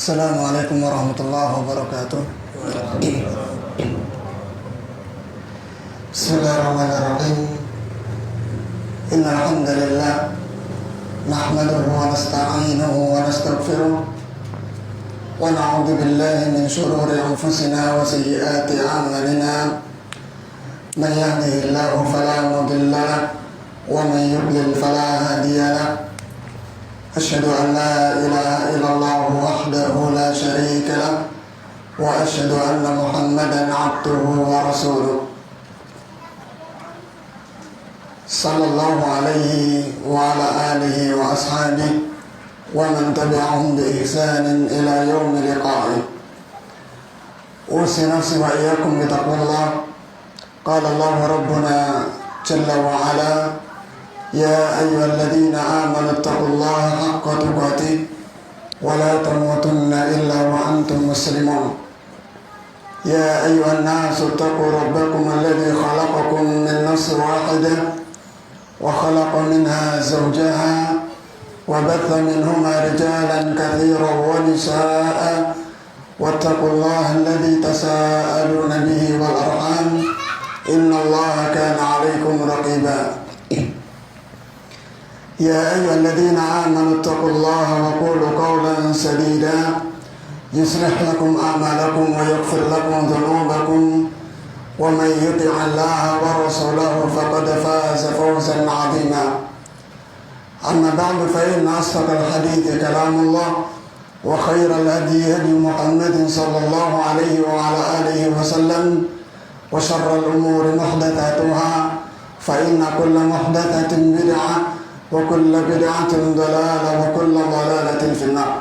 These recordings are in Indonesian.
Assalamualaikum warahmatullahi wabarakatuh. Bismillahirrahmanirrahim. Innal hamdalillah nahmaduhu wa nasta'inuhu wa nastaghfiruh wa na'udzu billahi min shururi anfusina wa sayyiati a'malina. Man yahdihillahu fala mudilla lahu wa man yudlil fala hadiya lahu. Asyhadu an la ilaha illallah wahdahu la syarika lah wa asyhadu anna Muhammadan abduhu wa rasuluh. Sallallahu alaihi wa ala alihi wa ashabihi wa man tabi'ahum bi ihsanin ila yaumil liqa'i. Usi nafsi wa iyyakum bi taqwallah. Qala Allah rabbuna jalla wa ala: Ya ayyuhalladzina amanu taqullaha haqqa tuqatih wa la tamutunna illa wa antum muslimun. Ya ayyuhan nasu taqu rabbakum alladzi khalaqakum min nafsin wahidah wa khalaqa minha zawjaha wa batha minhuma rijalan katsiran wa nisaa'a wattaqullaha alladzi tasaaluna bihi wal arham innallaha kana 'alaikum raqiba. يا أيها الذين آمنوا اتقوا الله وقولوا قولا سديدا يصلح لكم أعمالكم ويغفر لكم ذنوبكم ومن يطع الله ورسوله فقد فاز فوزا عظيما. أما بعد فإن أصدق الحديث كلام الله وخير الهدي هدي محمد صلى الله عليه وعلى آله وسلم وشر الأمور محدثاتها فإن كل محدثة بدعة وكل بدعة ضلالة وكل ضلالة في النار.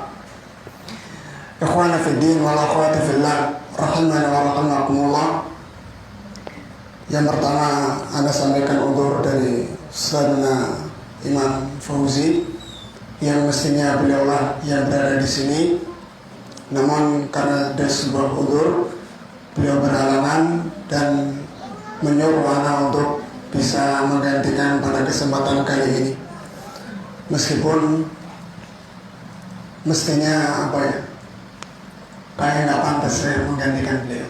Ikhwana fi din wal akhwati fillah rahimani wa rahimakumullah. Yang pertama, Anda sampaikan udzur dari Ustadzna Imam Fauzi yang mestinya beliaulah yang berada di sini. Namun karena ada sebuah udzur, beliau berhalangan dan menyuruh Anda untuk bisa menggantikan pada kesempatan kali ini. Meskipun mestinya kayak nggak pantas saya menggantikan beliau.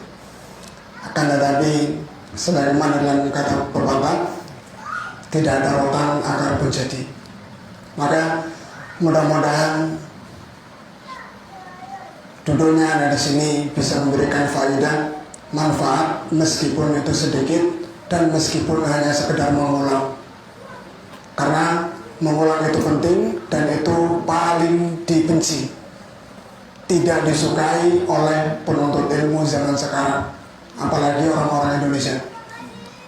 Akan tetapi sebagaimana dalam kata pepatah, tidak ada rotan akar pun jadi. Maka mudah-mudahan duduknya ada di sini bisa memberikan faedah, manfaat meskipun itu sedikit dan meskipun hanya sekedar mengulang. Karena mengulang itu penting dan itu paling dibenci, tidak disukai oleh penuntut ilmu zaman sekarang, apalagi orang-orang Indonesia.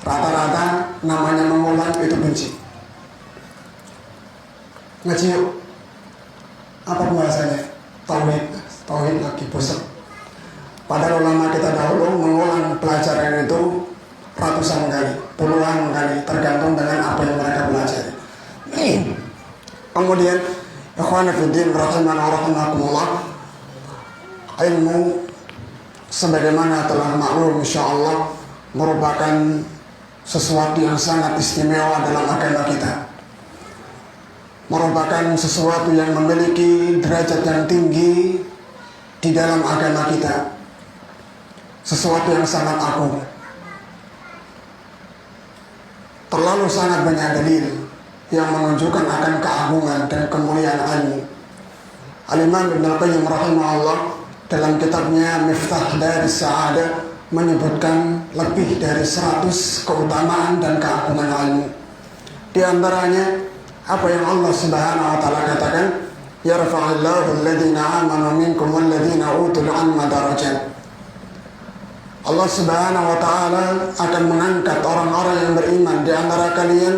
Rata-rata namanya mengulang itu benci. Ngaji yuk, apa bahasanya? Tauhid lagi bosan. Padahal ulama kita dahulu mengulang pelajaran itu ratusan kali, puluhan kali, tergantung dengan apa yang mereka pelajari. Kemudian ikhwana fiddin rahimani wa rahimakumullah, ilmu sebagaimana telah maklum insyaallah merupakan sesuatu yang sangat istimewa dalam agama kita, merupakan sesuatu yang memiliki derajat yang tinggi di dalam agama kita, sesuatu yang sangat agung. Terlalu sangat banyak dalil yang menunjukkan akan keagungan dan kemuliaan ilmu. Al-Imam Ibnu Qayyim rahimahullah dalam kitabnya Miftah Daris Sa'adah menyebutkan lebih dari 100 keutamaan dan keagungan ilmu. Di antaranya apa yang Allah Subhanahu wa taala katakan, yarfa'illahu alladhina amanu minkum walladhina utul 'ilma darajat. Allah Subhanahu wa taala akan mengangkat orang-orang yang beriman di antara kalian,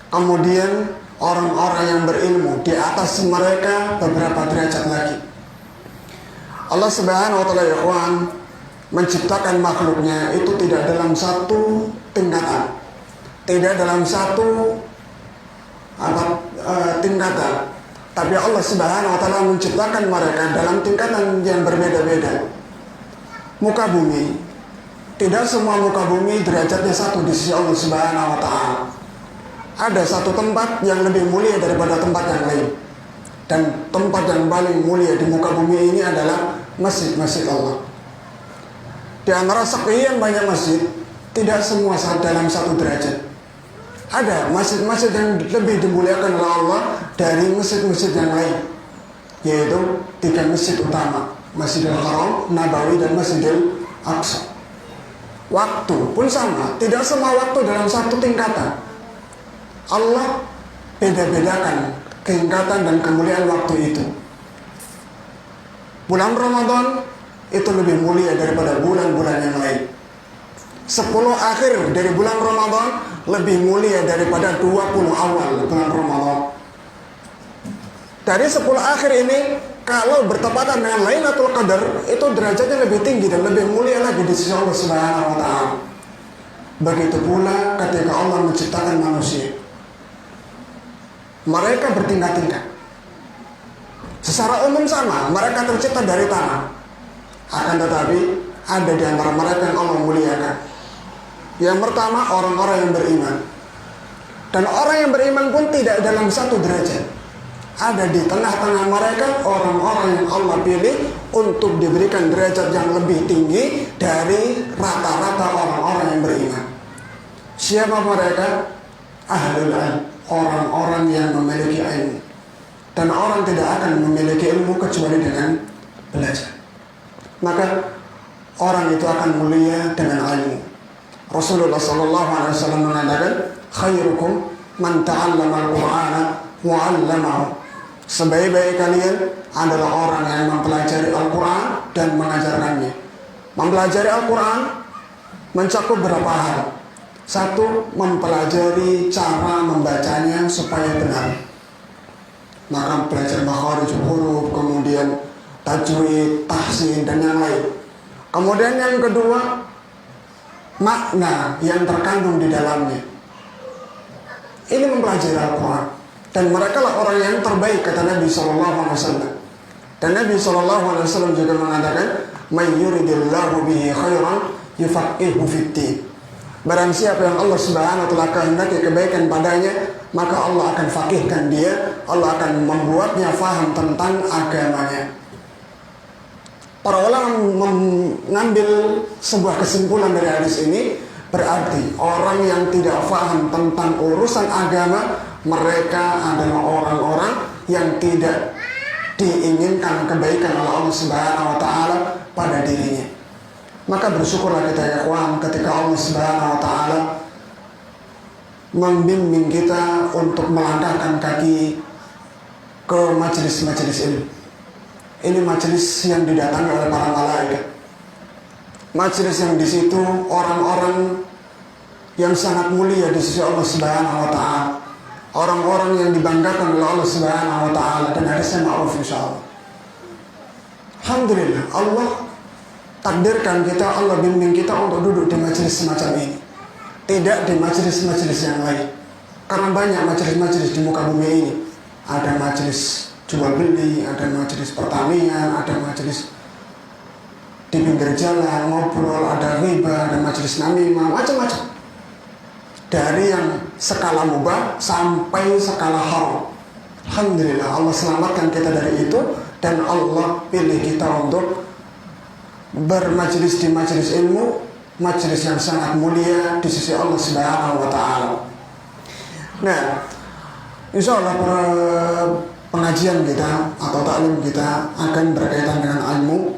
kemudian orang-orang yang berilmu di atas mereka beberapa derajat lagi. Allah Subhanahu wa taala ikhwan menciptakan makhluknya itu tidak dalam satu tingkatan, tidak dalam satu tingkatan, tapi Allah Subhanahu wa taala menciptakan mereka dalam tingkatan yang berbeda-beda. Muka bumi, tidak semua muka bumi derajatnya satu di sisi Allah Subhanahu wa taala. Ada satu tempat yang lebih mulia daripada tempat yang lain. Dan tempat yang paling mulia di muka bumi ini adalah masjid-masjid Allah. Di antara sekian banyak masjid, tidak semua dalam satu derajat. Ada masjid-masjid yang lebih dimuliakan oleh Allah dari masjid-masjid yang lain, yaitu 3 masjid utama, Masjidil Haram, Nabawi, dan Masjidil Aqsa. Waktu pun sama, tidak semua waktu dalam satu tingkatan. Allah beda-bedakan tingkatan dan kemuliaan waktu itu. Bulan Ramadan itu lebih mulia daripada bulan-bulan yang lain. 10 akhir dari bulan Ramadan lebih mulia daripada 20 awal bulan Ramadan. Dari 10 akhir ini, kalau bertepatan dengan Lailatul Qadar, itu derajatnya lebih tinggi dan lebih mulia lagi di sisi Allah Subhanahu wa Ta'ala. Begitu pula ketika Allah menciptakan manusia, mereka bertingkat-tingkat. Secara umum sama, mereka tercipta dari tanah. Akan tetapi ada di antara mereka yang Allah muliakan. Yang pertama, orang-orang yang beriman. Dan orang yang beriman pun tidak dalam satu derajat. Ada di tengah-tengah mereka orang-orang yang Allah pilih untuk diberikan derajat yang lebih tinggi dari rata-rata orang-orang yang beriman. Siapa mereka? Ahlul ilm, orang-orang yang memiliki ilmu. Dan orang tidak akan memiliki ilmu kecuali dengan belajar. Maka orang itu akan mulia dengan ilmu. Rasulullah SAW mengatakan, khairukum man ta'allama al-Qur'ana wa 'allamahu. Sebaik-baik kalian adalah orang yang mempelajari Al-Quran dan mengajarkannya. Mempelajari Al-Quran mencakup beberapa hal. Satu, mempelajari cara membacanya supaya benar. Maka belajar makharij huruf, kemudian tajwid, tahsin, dan yang lain. Kemudian yang kedua, makna yang terkandung di dalamnya. Ini mempelajari Al-Quran. Dan mereka lah orang yang terbaik, kata Nabi SAW. Dan Nabi SAW juga mengatakan, "Man yuridillahu bihi khairan yufaqihu fid-din." Barang siapa yang Allah Subhanahu wa Ta'ala kehendaki kebaikan padanya, maka Allah akan faqihkan dia, Allah akan membuatnya faham tentang agamanya. Para ulama mengambil sebuah kesimpulan dari hadis ini, berarti orang yang tidak faham tentang urusan agama, mereka adalah orang-orang yang tidak diinginkan kebaikan oleh Allah Subhanahu wa Ta'ala pada dirinya. Maka bersyukurlah kita ya kawan, ketika Allah Subhanahu wa Ta'ala membimbing kita untuk melangkahkan kaki ke majelis-majelis ilmu. Ini majelis yang didatangi oleh para malaikat. Majelis yang di situ orang-orang yang sangat mulia di sisi Allah Subhanahu wa Ta'ala. Orang-orang yang dibanggakan oleh Allah Subhanahu wa Ta'ala, dan hadisnya ma'ruf insyaallah. Alhamdulillah, Allah takdirkan kita, Allah bimbing kita untuk duduk di majelis semacam ini, tidak di majelis-majelis yang lain. Karena banyak majelis-majelis di muka bumi ini. Ada majelis jual beli, ada majelis pertanian, ada majelis di pinggir jalan ngobrol, ada riba, ada majelis namimah, macam-macam. Dari yang skala mubah sampai skala haram. Alhamdulillah, Allah selamatkan kita dari itu, dan Allah pilih kita untuk bermajelis di majelis ilmu, majelis yang sangat mulia di sisi Allah Subhanahu wa Ta'ala. Nah, insya Allah pengajian kita atau taklim kita akan berkaitan dengan ilmu,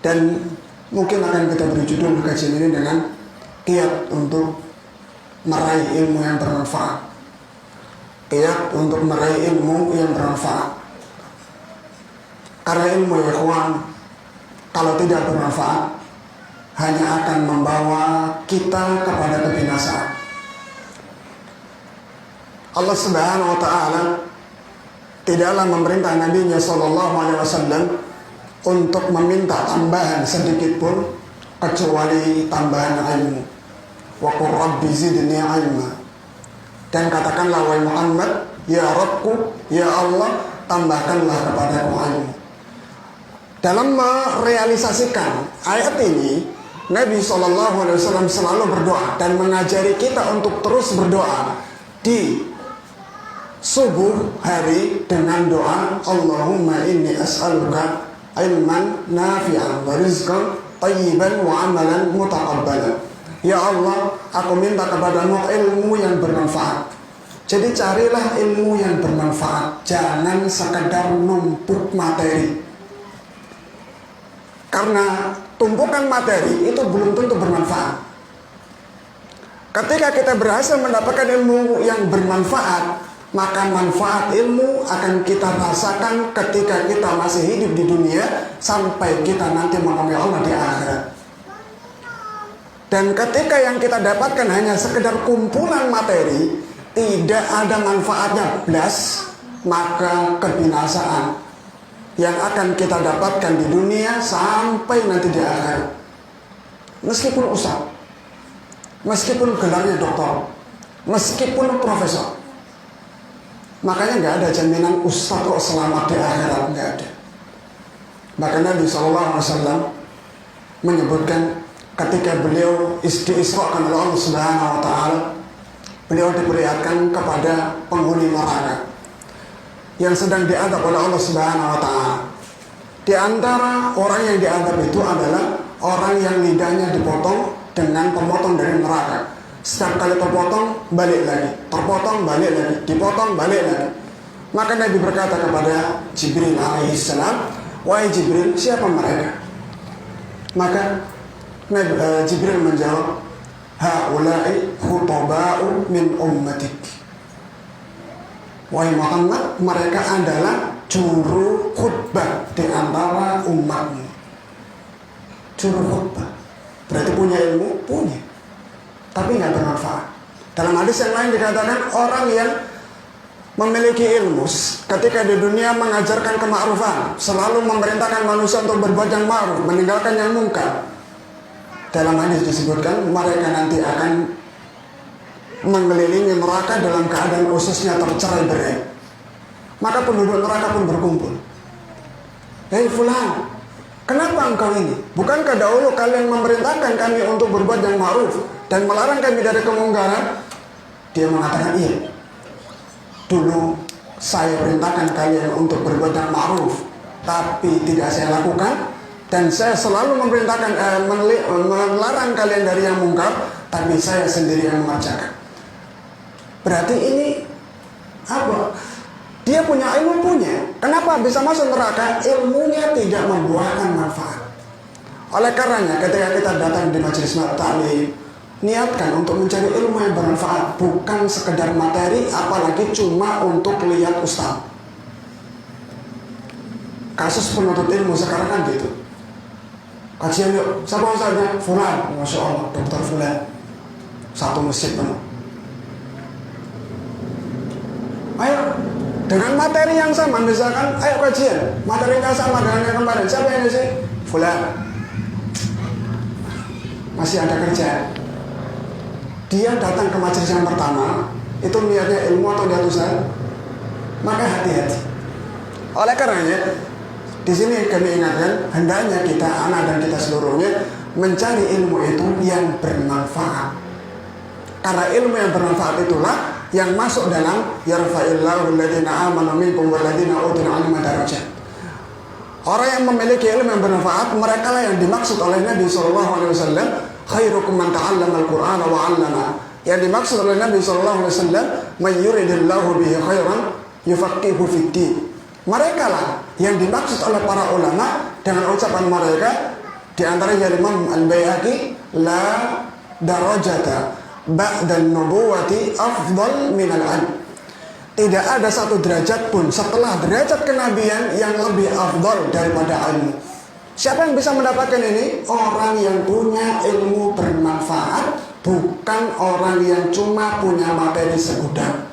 dan mungkin akan kita beri judul kajian ini dengan kiat untuk meraih ilmu yang bermanfaat. Kiat untuk meraih ilmu yang bermanfaat. Karena ilmu ya kawan, kalau tidak bermanfaat, hanya akan membawa kita kepada kebinasaan. Allah Subhanahu wa Ta'ala tidaklah memerintah Nabi-Nya SAW untuk meminta tambahan sedikit pun kecuali tambahan ilmu. Wa qur rabbi zidni ilma. Dan katakanlah wahai Muhammad, ya Rabbku, ya Allah, tambahkanlah kepadaku ilmu. Dalam merealisasikan ayat ini, Nabi SAW selalu berdoa dan mengajari kita untuk terus berdoa di subuh hari dengan doa Allahumma inni as'aluka ilman nafi'an wa rizqan tayyiban wa amalan mutaqabbalan. Ya Allah, aku minta kepadamu ilmu yang bermanfaat. Jadi carilah ilmu yang bermanfaat, jangan sekedar numpuk materi. Karena tumpukan materi itu belum tentu bermanfaat. Ketika kita berhasil mendapatkan ilmu yang bermanfaat, maka manfaat ilmu akan kita rasakan ketika kita masih hidup di dunia sampai kita nanti menemui Allah di akhirat. Dan ketika yang kita dapatkan hanya sekedar kumpulan materi, tidak ada manfaatnya belas, maka kebinasaan yang akan kita dapatkan di dunia sampai nanti di akhirat. Meskipun ustaz, meskipun gelarnya doktor, meskipun profesor, makanya nggak ada jaminan ustaz kok selamat di akhirat, nggak ada. Bahkan Nabi SAW menyebutkan ketika beliau diisrakan oleh Allah Subhanahu Wa Taala, beliau diperlihatkan kepada penghuni neraka yang sedang diadab oleh Allah Subhanahu Wa Taala. Di antara orang yang diadab itu adalah orang yang lidahnya dipotong dengan pemotong dari neraka. Setiap kali terpotong, balik lagi, terpotong, balik lagi, dipotong, balik lagi. Maka Nabi berkata kepada Jibril alaihissalam, wahai Jibril, siapa mereka? Maka Jibril menjawab, haulai khutaba'u min ummatik. Wahai Muhammad, mereka adalah juru khutbah di antara umatmu. Juru khutbah berarti punya ilmu, punya, tapi nggak bermanfaat. Dalam hadis yang lain dikatakan orang yang memiliki ilmu ketika di dunia mengajarkan kemakrufan, selalu memerintahkan manusia untuk berbuat yang ma'ruf, meninggalkan yang mungkar. Dalam hadis disebutkan mereka nanti akan mengelilingi neraka dalam keadaan ususnya tercerai-berai. Maka penduduk neraka pun berkumpul. Hei fulan, kenapa engkau ini? Bukankah dahulu kalian memerintahkan kami untuk berbuat yang ma'ruf dan melarang kami dari kemungkaran? Dia mengatakan, iya, dulu saya perintahkan kalian untuk berbuat yang ma'ruf, tapi tidak saya lakukan. Dan saya selalu memerintahkan, melarang kalian dari yang mungkar, tapi saya sendiri yang mengerjakan. Berarti ini apa? Dia punya ilmu, punya. Kenapa bisa masuk neraka? Ilmunya tidak membuahkan manfaat. Oleh karenanya ketika kita datang di majelis ta'lim, niatkan untuk mencari ilmu yang bermanfaat, bukan sekedar materi, apalagi cuma untuk lihat ustaz. Kasus penuntut ilmu sekarang kan gitu. Kajian yuk, siapa ustaznya? Fulan, Masya Allah, Dokter Fulan. Satu masjid penuh. Ayo, dengan materi yang sama, misalkan, ayo kajian, materinya sama dengan yang kemarin. Siapa yang ngisi? Fulan. Masih ada kerja. Dia datang ke majelis yang pertama, itu niatnya ilmu atau niat usaha? Maka hati-hati. Oleh karenanya, di sini kami ingatkan, hendaknya kita, anak dan kita seluruhnya, mencari ilmu itu yang bermanfaat. Karena ilmu yang bermanfaat itulah yang masuk dalam yarfa'illahu alladziina aamanu minkum walladziina utul 'ilma darajat. Orang yang memiliki ilmu yang bermanfaat, mereka lah yang dimaksud oleh Nabi SAW, khairukum man ta'allama al-Qur'ana wa 'allama. Yang dimaksud oleh Nabi SAW, may yuridillahu bihi khairan yufaqihu fid din. Mereka lah yang dimaksud oleh para ulama dengan ucapan mereka, di antaranya Imam Al-Baihaqi, la darajata ba'dan nubuwati afdal minal ilm. Tidak ada satu derajat pun setelah derajat kenabian yang lebih afdal daripada ilmu. Siapa yang bisa mendapatkan ini? Orang yang punya ilmu bermanfaat, bukan orang yang cuma punya materi segudang.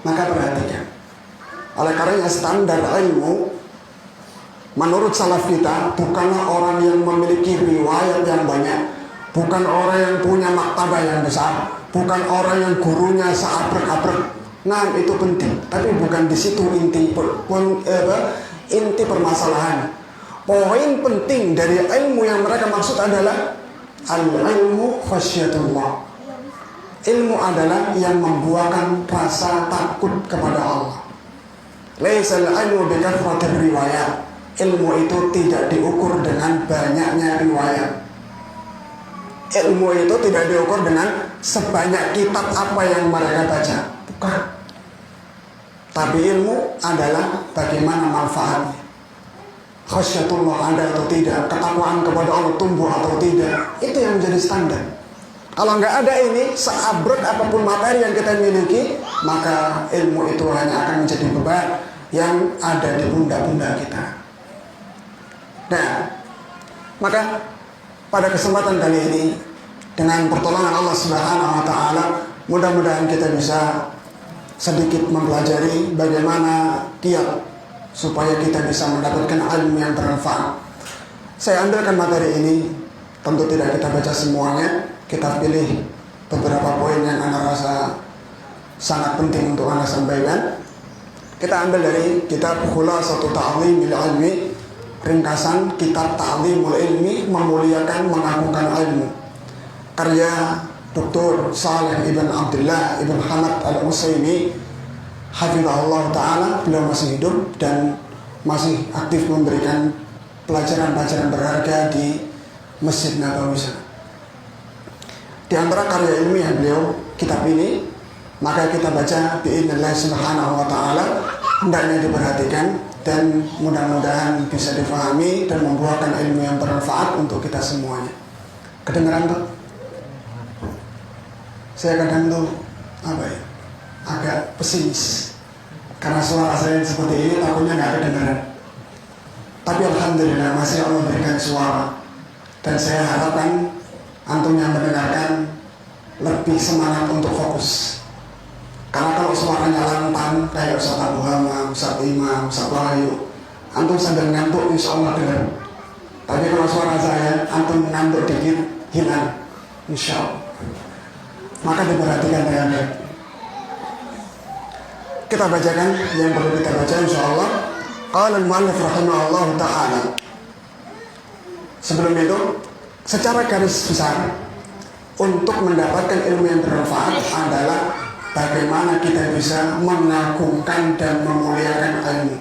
Maka perhatikan. Oleh karenanya standar ilmu menurut salaf kita bukanlah orang yang memiliki riwayat yang banyak, bukan orang yang punya maktabah yang besar, bukan orang yang gurunya seabrek-abrek. Nah, itu penting, tapi bukan di situ inti permasalahan. Poin penting dari ilmu yang mereka maksud adalah al-ilmu khasyatullah. ilmu adalah yang membuahkan rasa takut kepada Allah. Laisal ilmu bi kathratir riwayat. Ilmu itu tidak diukur dengan banyaknya riwayat. Ilmu itu tidak diukur dengan sebanyak kitab apa yang mereka baca. Bukan. Tapi ilmu adalah bagaimana manfaatnya. Khasyatullah ada atau tidak, ketakwaan kepada Allah tumbuh atau tidak, itu yang menjadi standar. Kalau nggak ada ini, seabrek apapun materi yang kita miliki, maka ilmu itu hanya akan menjadi beban yang ada di pundak-pundak kita. Nah, maka pada kesempatan kali ini, dengan pertolongan Allah Subhanahu wa Ta'ala, mudah-mudahan kita bisa sedikit mempelajari bagaimana kiat supaya kita bisa mendapatkan ilmu yang bermanfaat. Saya ambilkan materi ini, tentu tidak kita baca semuanya, kita pilih beberapa poin yang Anda rasa sangat penting untuk Anda sampaikan. Kita ambil dari kitab Khulasatul Ta'zimil Ilmi, ringkasan kitab Ta'zimul Ilmi, memuliakan mengagungkan ilmu, karya Dr. Saleh Ibn Abdullah Ibn Hamad Al-Utsaimin hafizahullah ta'ala. Beliau masih hidup dan masih aktif memberikan pelajaran-pelajaran berharga di Masjid Nabawi. Di antara karya ilmiah beliau, kitab ini, maka kita baca bi'idznillah subhanahu wa ta'ala, hendaknya diperhatikan dan mudah-mudahan bisa difahami dan membuahkan ilmu yang bermanfaat untuk kita semuanya. Kedengeran tuh? Saya kadang tuh agak pesimis karena suara saya seperti ini, takutnya nggak kedengaran. Tapi alhamdulillah masih Allah memberikan suara, dan saya harapkan antum yang mendengarkan lebih semangat untuk fokus. Karena kalau suaranya lantang kayak Ustaz Abu Hama, Ustaz Imam, Ustaz Wahyu, antum sambil ngantuk insya Allah dengar. Tapi kalau suara saya antum ngantuk dikit hilang insya Allah. Maka diperhatikan baik-baik. Kita bacakan yang perlu kita baca insyaallah. Qala al-mu'allif rahimahullah ta'ala. Sebelum itu, secara garis besar, untuk mendapatkan ilmu yang bermanfaat adalah bagaimana kita bisa mengagungkan dan memuliakan ilmu.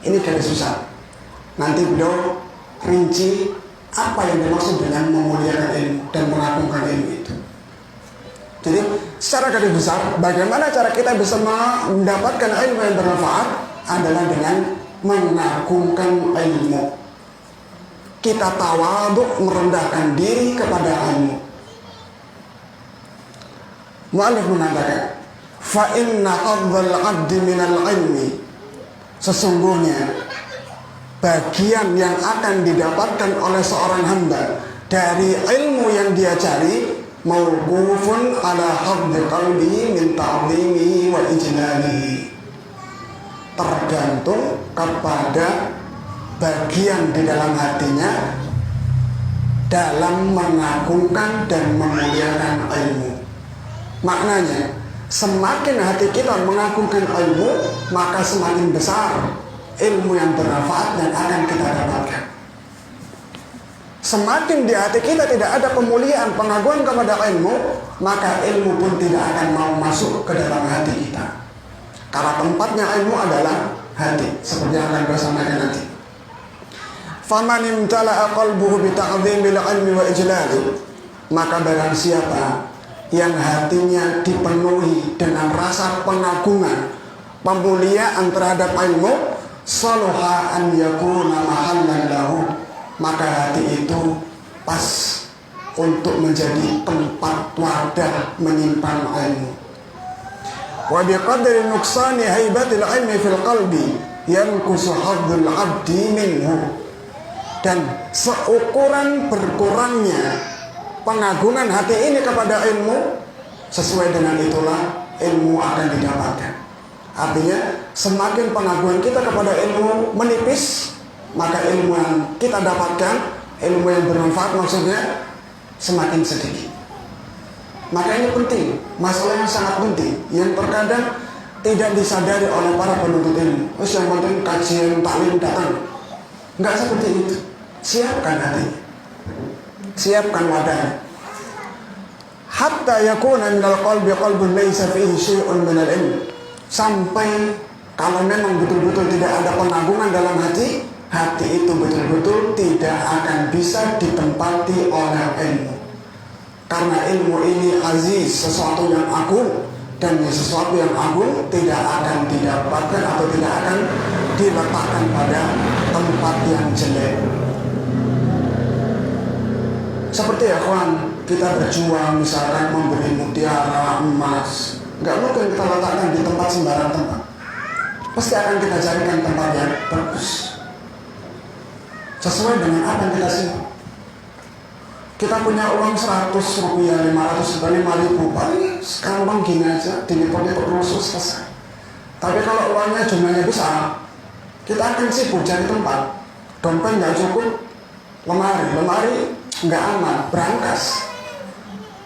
Ini garis besar. Nanti beliau rinci apa yang dimaksud dengan memuliakan ilmu dan mengagungkan ilmu itu. Jadi secara garis besar, bagaimana cara kita bisa mendapatkan ilmu yang bermanfaat adalah dengan mengagungkan ilmu. Kita tawadhu, merendahkan diri kepada ilmu. Mu'allif mengatakan, fa inna hadzal 'abdi minal ilmi, sesungguhnya bagian yang akan didapatkan oleh seorang hamba dari ilmu yang dia cari mauqufun ala hafdhi qalbihi min ta'zimihi wa ijlalihi, tergantung kepada bagian di dalam hatinya dalam mengagungkan dan memuliakan ilmu. Maknanya, semakin hati kita mengagungkan ilmu, maka semakin besar ilmu yang bermanfaat yang akan kita dapatkan. Semakin di hati kita tidak ada pemuliaan, pengagungan kepada ilmu, maka ilmu pun tidak akan mau masuk ke dalam hati kita. Karena tempatnya ilmu adalah hati, seperti yang akan saya sampaikan nanti. Faman imtala'a qalbuhu bi ta'zimil ilmi wa ijlali, maka barang siapa yang hatinya dipenuhi dengan rasa pengagungan, pemuliaan terhadap ilmu, saluha an yakuna mahallan lahu, maka hati itu pas untuk menjadi tempat wadah menyimpan ilmu. Wa biqadri nuqsani haibatil ilmi fil qalbi yanqusu hadzul 'abdi minhu, dan seukuran berkurangnya pengagungan hati ini kepada ilmu, sesuai dengan itulah ilmu akan didapatkan. Artinya semakin pengagungan kita kepada ilmu menipis, maka ilmu yang kita dapatkan, ilmu yang bermanfaat maksudnya, semakin sedikit. Maka ini penting, masalah yang sangat penting, yang terkadang tidak disadari oleh para penuntut ilmu. Terus yang penting kajian taklim datang, nggak seperti itu. Siapkan hatinya, siapkan wadahnya. hatta yakuna minal qalbi qalbun laysa fihi syai'un minal ilm. Sampai kalau memang betul-betul tidak ada pengagungan dalam hati, hati itu betul-betul tidak akan bisa ditempati oleh ilmu. Karena ilmu ini aziz, sesuatu yang agung, dan sesuatu yang agung tidak akan didapatkan atau tidak akan diletakkan pada tempat yang jelek. Seperti ya kawan, kita berjuang misalkan membeli mutiara, emas, nggak mungkin kita letakkan di tempat sembarang tempat. Pasti akan kita carikan tempat yang bagus, sesuai dengan apa yang kita simpan. Kita punya uang 100 rupiah, 500 rupiah, 5.000, paling sekarang gini aja, dilipet-lipet khusus selesai. Tapi kalau uangnya jumlahnya besar, kita akan sibuk cari tempat. Dompet nggak cukup, lemari nggak aman,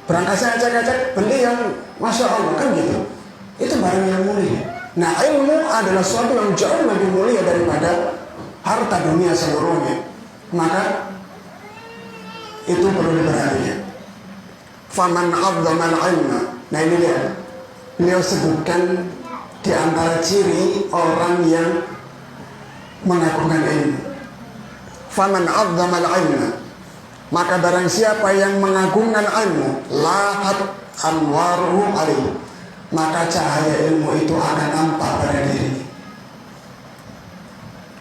berangkasnya acak-acak, beli yang Masya Allah, kan gitu. Itu barang yang mulia. Nah, ilmu adalah sesuatu yang jauh lebih mulia daripada harta dunia seluruhnya. Maka itu perlu diperhatikan. Faman 'azzamal 'ilma. Nah, ini dia. Beliau sebutkan di antara ciri orang yang mengagungkan ilmu. Faman 'azzamal 'ilma. Maka barang siapa yang mengagungkan ilmu, lahat anwaruhu alaihi, maka cahaya ilmu itu akan nampak pada dirinya.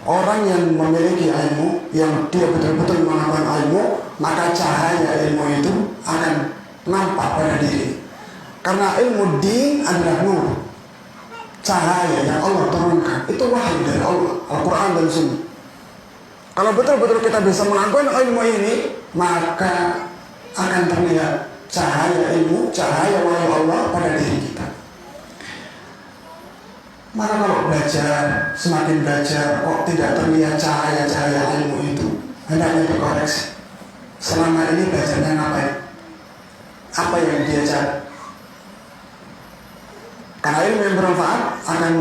Orang yang memiliki ilmu, yang dia betul-betul mengagungkan ilmu, maka cahaya ilmu itu akan nampak pada diri. Karena ilmu din adalah nur, cahaya yang Allah turunkan, itu wahyu dari Allah, Al-Quran dan Sunnah. Kalau betul-betul kita bisa mengagungkan ilmu ini, maka akan terlihat cahaya ilmu, cahaya wahyu Allah pada diri kita. Maka kalau belajar, semakin belajar kok tidak terlihat cahaya-cahaya ilmu itu, hendaknya dikoreksi. Selama ini belajarnya ngapain? Apa yang dia cari? Karena ilmu yang bermanfaat akan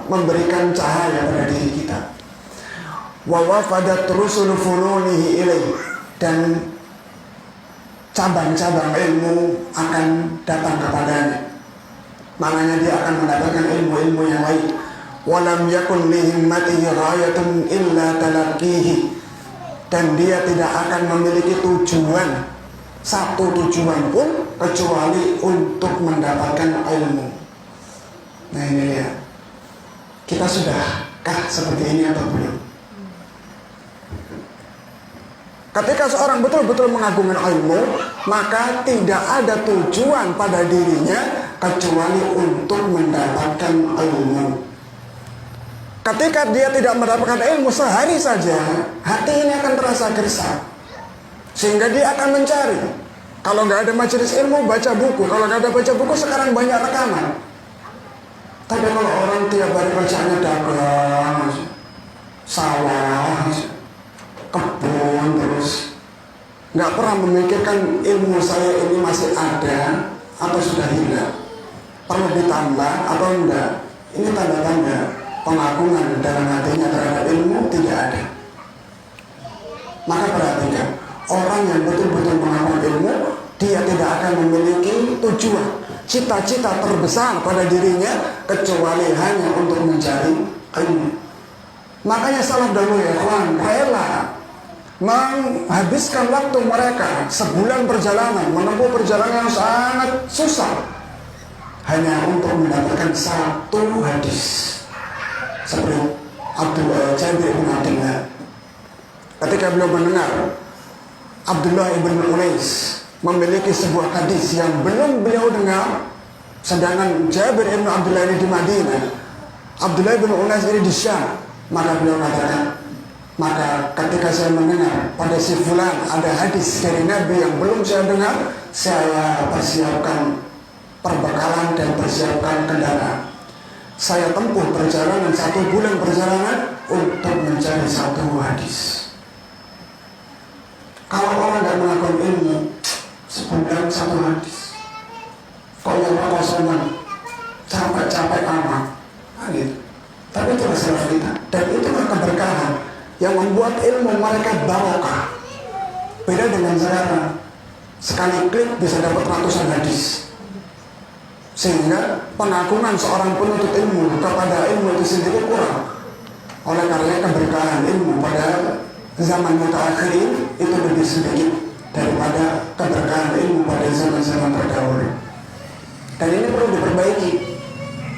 memberikan cahaya pada diri kita. Wa wafadat rusul fununihi ilaih, dan cabang-cabang ilmu akan datang kepadanya. Maknanya dia akan mendapatkan ilmu-ilmu yang lain. Walam yakun li himmatihi ghayatun illa talaqqihi, dan dia tidak akan memiliki tujuan, satu tujuan pun kecuali untuk mendapatkan ilmu. Nah, ini dia. Kita sudahkah seperti ini atau belum? Ketika seorang betul-betul mengagungkan ilmu, maka tidak ada tujuan pada dirinya kecuali untuk mendapatkan ilmu. Ketika dia tidak mendapatkan ilmu sehari saja, hati ini akan terasa gersang, sehingga dia akan mencari. Kalau nggak ada majelis ilmu, baca buku. Kalau nggak ada baca buku, sekarang banyak rekaman. Tapi kalau orang tiap hari kerjanya dagang, sawah, kebun terus, nggak pernah memikirkan ilmu saya ini masih ada atau sudah hilang, perlu ditambah atau enggak. Ini tanda-tanda pengagungan dalam hatinya terhadap ilmu tidak ada. Maka perhatikan, orang yang betul-betul mengagungkan ilmu, dia tidak akan memiliki tujuan, cita-cita terbesar pada dirinya kecuali hanya untuk mencari ilmu. Makanya salaf dahulu ya kawan, rela menghabiskan waktu mereka sebulan perjalanan, menempuh perjalanan yang sangat susah hanya untuk mendapatkan satu hadis. Seperti Jabir bin Abdullah, ketika beliau mendengar Abdullah ibn Unais memiliki sebuah hadis yang belum beliau dengar, sedangkan Jabir ibn Abdullah ini di Madinah, Abdullah ibn Unais ini di Syam, maka beliau katakan, maka ketika saya mendengar pada si fulan ada hadis dari Nabi yang belum saya dengar, saya persiapkan perbekalan dan persiapkan kendaraan. Saya tempuh perjalanan 1 bulan perjalanan untuk mencari satu hadis. Kalau orang nggak melakukan ilmu, sebulan 1 hadis, kok yang apa senang, capek-capek amat, gitu. Tapi itu masalah kita, dan itu keberkahan yang membuat ilmu mereka barokah. Beda dengan sekarang, sekali klik bisa dapat ratusan hadis, sehingga pengagungan seorang penuntut ilmu kepada ilmu itu sendiri kurang. Oleh karena keberkahan ilmu pada zaman mutaakhirin itu lebih sedikit daripada keberkahan ilmu pada zaman-zaman terdahulu. Dan ini perlu diperbaiki,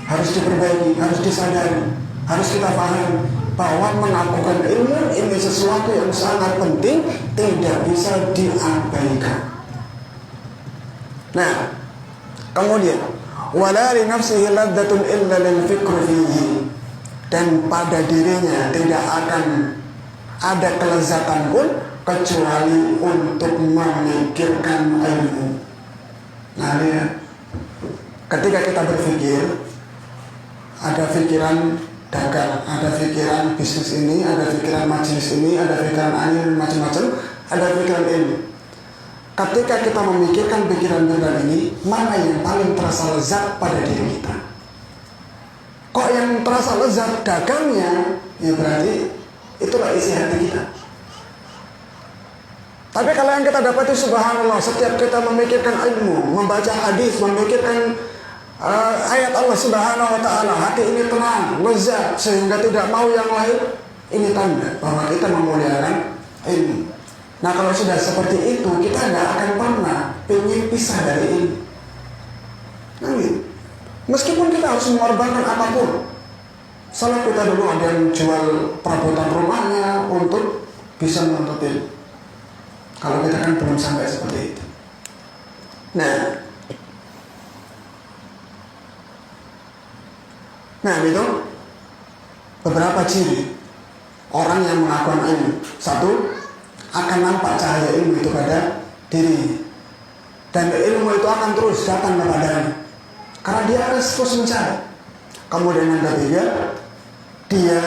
harus diperbaiki, harus disadari, harus kita pahami bahwa mengakukan ilmu ini sesuatu yang sangat penting, tidak bisa diabaikan. Nah, kemudian wala li nafsihi ladzatun illa lil fikri fihi, dan pada dirinya tidak akan ada kelezatan pun kecuali untuk memikirkan ilmu. Nah, lihat, ketika kita berpikir, ada pikiran dagang, ada pikiran bisnis ini, ada pikiran majelis ini, ada pikiran angin macam-macam, ada pikiran ilmu. Ketika kita memikirkan pikiran-pikiran ini, mana yang paling terasa lezat pada diri kita? Kok yang terasa lezat dagangnya, ya berarti itulah isi hati kita. Tapi kalau yang kita dapati subhanallah, setiap kita memikirkan ilmu, membaca hadis, memikirkan ayat Allah subhanahu wa ta'ala, hati ini tenang, lezat, sehingga tidak mau yang lain, ini tanda bahwa kita memuliakan ilmu. Nah, kalau sudah seperti itu, kita nggak akan pernah ingin pisah dari ilmu. Nah, gitu. Meskipun kita harus mengorbankan apapun. Salah kita dulu ada yang jual perabotan rumahnya untuk bisa menuntut ilmu. Kalau kita kan belum sampai seperti itu. Nah itu beberapa ciri orang yang mengakukan ilmu. Satu, akan nampak cahaya ilmu itu pada diri, dan ilmu itu akan terus datang kepadanya karena dia akan terus mencari. Kemudian yang ketiga, dia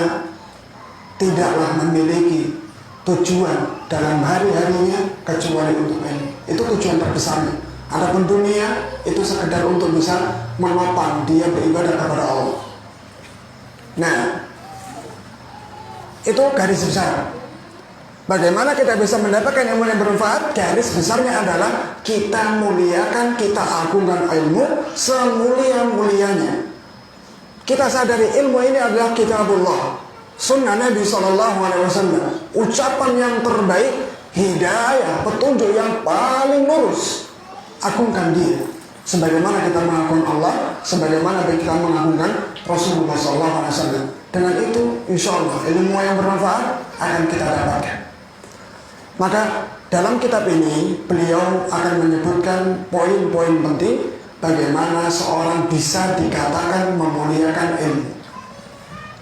tidaklah memiliki tujuan dalam hari-harinya kecuali untuk ilmu. Itu tujuan terbesarnya. Adapun dunia itu sekedar untuk bisa menopang dia beribadah kepada Allah. Nah, itu garis besar. Bagaimana kita bisa mendapatkan ilmu yang bermanfaat? Garis besarnya adalah kita muliakan, kita agungkan ilmu semulia-mulianya. Kita sadari ilmu ini adalah kitabullah, sunnah Nabi SAW, ucapan yang terbaik, hidayah, petunjuk yang paling lurus. Agungkan dia, sebagaimana kita mengagungkan Allah, sebagaimana kita mengagungkan Rasulullah SAW. Dengan itu, insya Allah ilmu yang bermanfaat akan kita dapatkan. Maka dalam kitab ini beliau akan menyebutkan poin-poin penting bagaimana seorang bisa dikatakan memuliakan ilmu.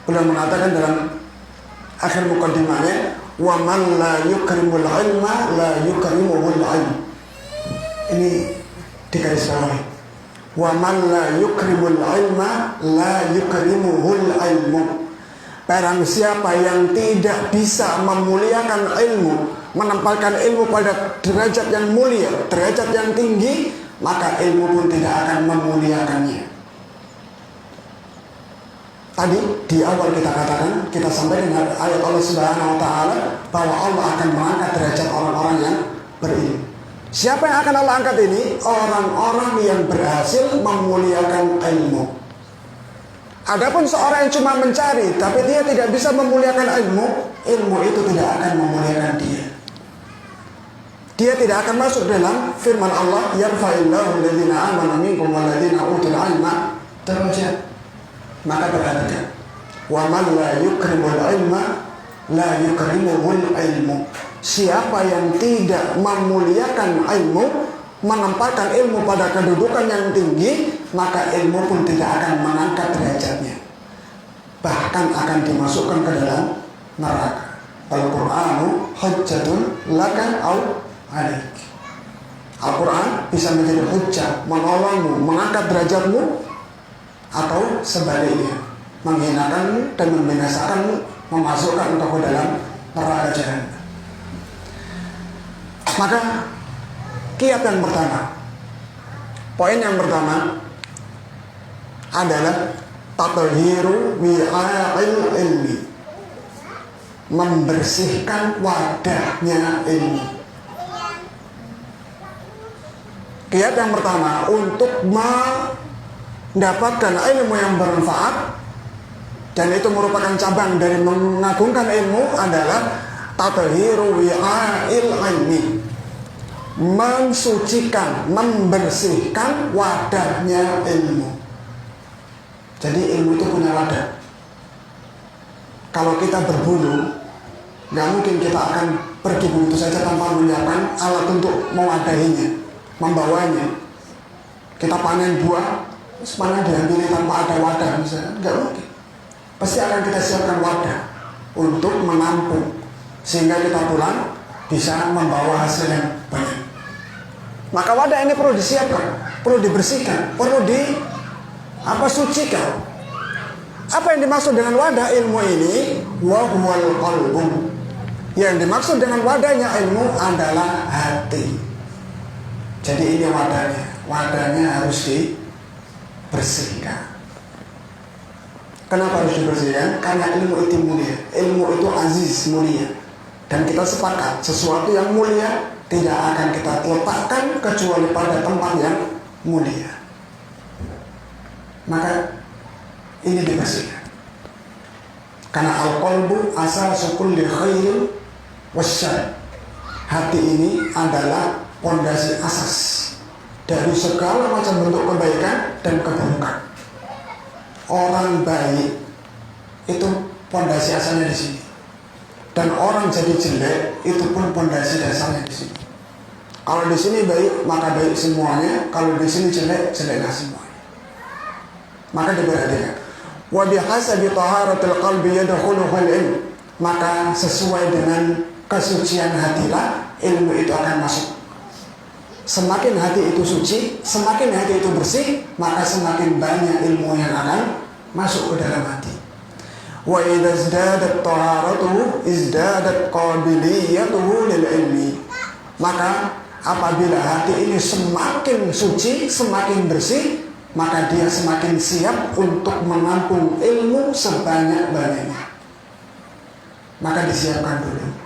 Beliau mengatakan dalam akhir mukaddimahnya, wa man la yukrimul ilma la yukrimuhul ilm. Ini digarisbawahi. Wa man la yukrimul ilma la yukrimuhul ilmu. Barang siapa yang tidak bisa memuliakan ilmu, menempatkan ilmu pada derajat yang mulia, derajat yang tinggi, maka ilmu pun tidak akan memuliakannya. Tadi di awal kita katakan, kita sampaikan ayat Allah Subhanahu wa ta'ala bahwa Allah akan mengangkat derajat orang-orang yang berilmu. Siapa yang akan Allah angkat ini? Orang-orang yang berhasil memuliakan ilmu. Adapun seorang yang cuma mencari tapi dia tidak bisa memuliakan ilmu, ilmu itu tidak akan memuliakan dia. Dia tidak akan masuk dalam firman Allah, yarfa'illahu alladhina amanu minkum walladhina utul ilma darajat. Maka perhatikan, wa man la yukrimul ilma la yukrimuhul ilmu. Siapa yang tidak memuliakan ilmu, menempatkan ilmu pada kedudukan yang tinggi, maka ilmu pun tidak akan mengangkat derajatnya, bahkan akan dimasukkan ke dalam neraka. Al-Qur'anu hujjatun laka au alaik. Al-Quran bisa menjadi hujjah, menolongmu, mengangkat derajatmu, atau sebaliknya, menghinakanmu dan membinasakanmu, memasukkan engkau ke dalam neraka jahanam. Maka kiat yang pertama, poin yang pertama adalah tathiru wi'a'il ilmi, membersihkan wadahnya ilmu. Kiat yang pertama untuk mendapatkan ilmu yang bermanfaat, dan itu merupakan cabang dari mengagungkan ilmu, adalah tathiru wi'a'il ilmi, mensucikan, membersihkan wadahnya ilmu. Jadi ilmu itu punya wadah. Kalau kita berbulu, nggak mungkin kita akan pergi begitu saja tanpa menyiapkan alat untuk mewadahinya, membawanya. Kita panen buah, mana diambil tanpa ada wadah misalnya, nggak mungkin. Pasti akan kita siapkan wadah untuk menampung, sehingga kita pulang bisa membawa hasil yang banyak. Maka wadah ini perlu disiapkan, perlu dibersihkan, perlu sucikan. Apa yang dimaksud dengan wadah ilmu ini? Wa huwal qalbu. Yang dimaksud dengan wadahnya ilmu adalah hati. Jadi ini wadahnya. Wadahnya harus dibersihkan. Kenapa harus dibersihkan? Karena ilmu itu mulia. Ilmu itu aziz, mulia. Dan kita sepakat, sesuatu yang mulia tidak akan kita letakkan kecuali pada tempat yang mulia. Maka ini dibersihkan. Karena al-qalbu asasu kulli khairin wasyarr. Hati ini adalah pondasi asas dari segala macam bentuk kebaikan dan keburukan. Orang baik itu pondasi asalnya di sini. Dan orang jadi jelek itu pun pondasi dasarnya di sini. Kalau di sini baik, maka baik semuanya. Kalau di sini jelek, jeleklah semuanya. Maka diperhatikan. Wa bihasabi taharatil qalbi yadkhuluhul ilm. Maka sesuai dengan kesucian hatilah ilmu itu akan masuk. Semakin hati itu suci, semakin hati itu bersih, maka semakin banyak ilmu yang akan masuk ke dalam hati. Wa idza izdadat taharatuhu izdadat qabiliyatuhu lil ilmi. Maka apabila hati ini semakin suci, semakin bersih, maka dia semakin siap untuk menampung ilmu sebanyak-banyaknya. Maka disiapkan dulu.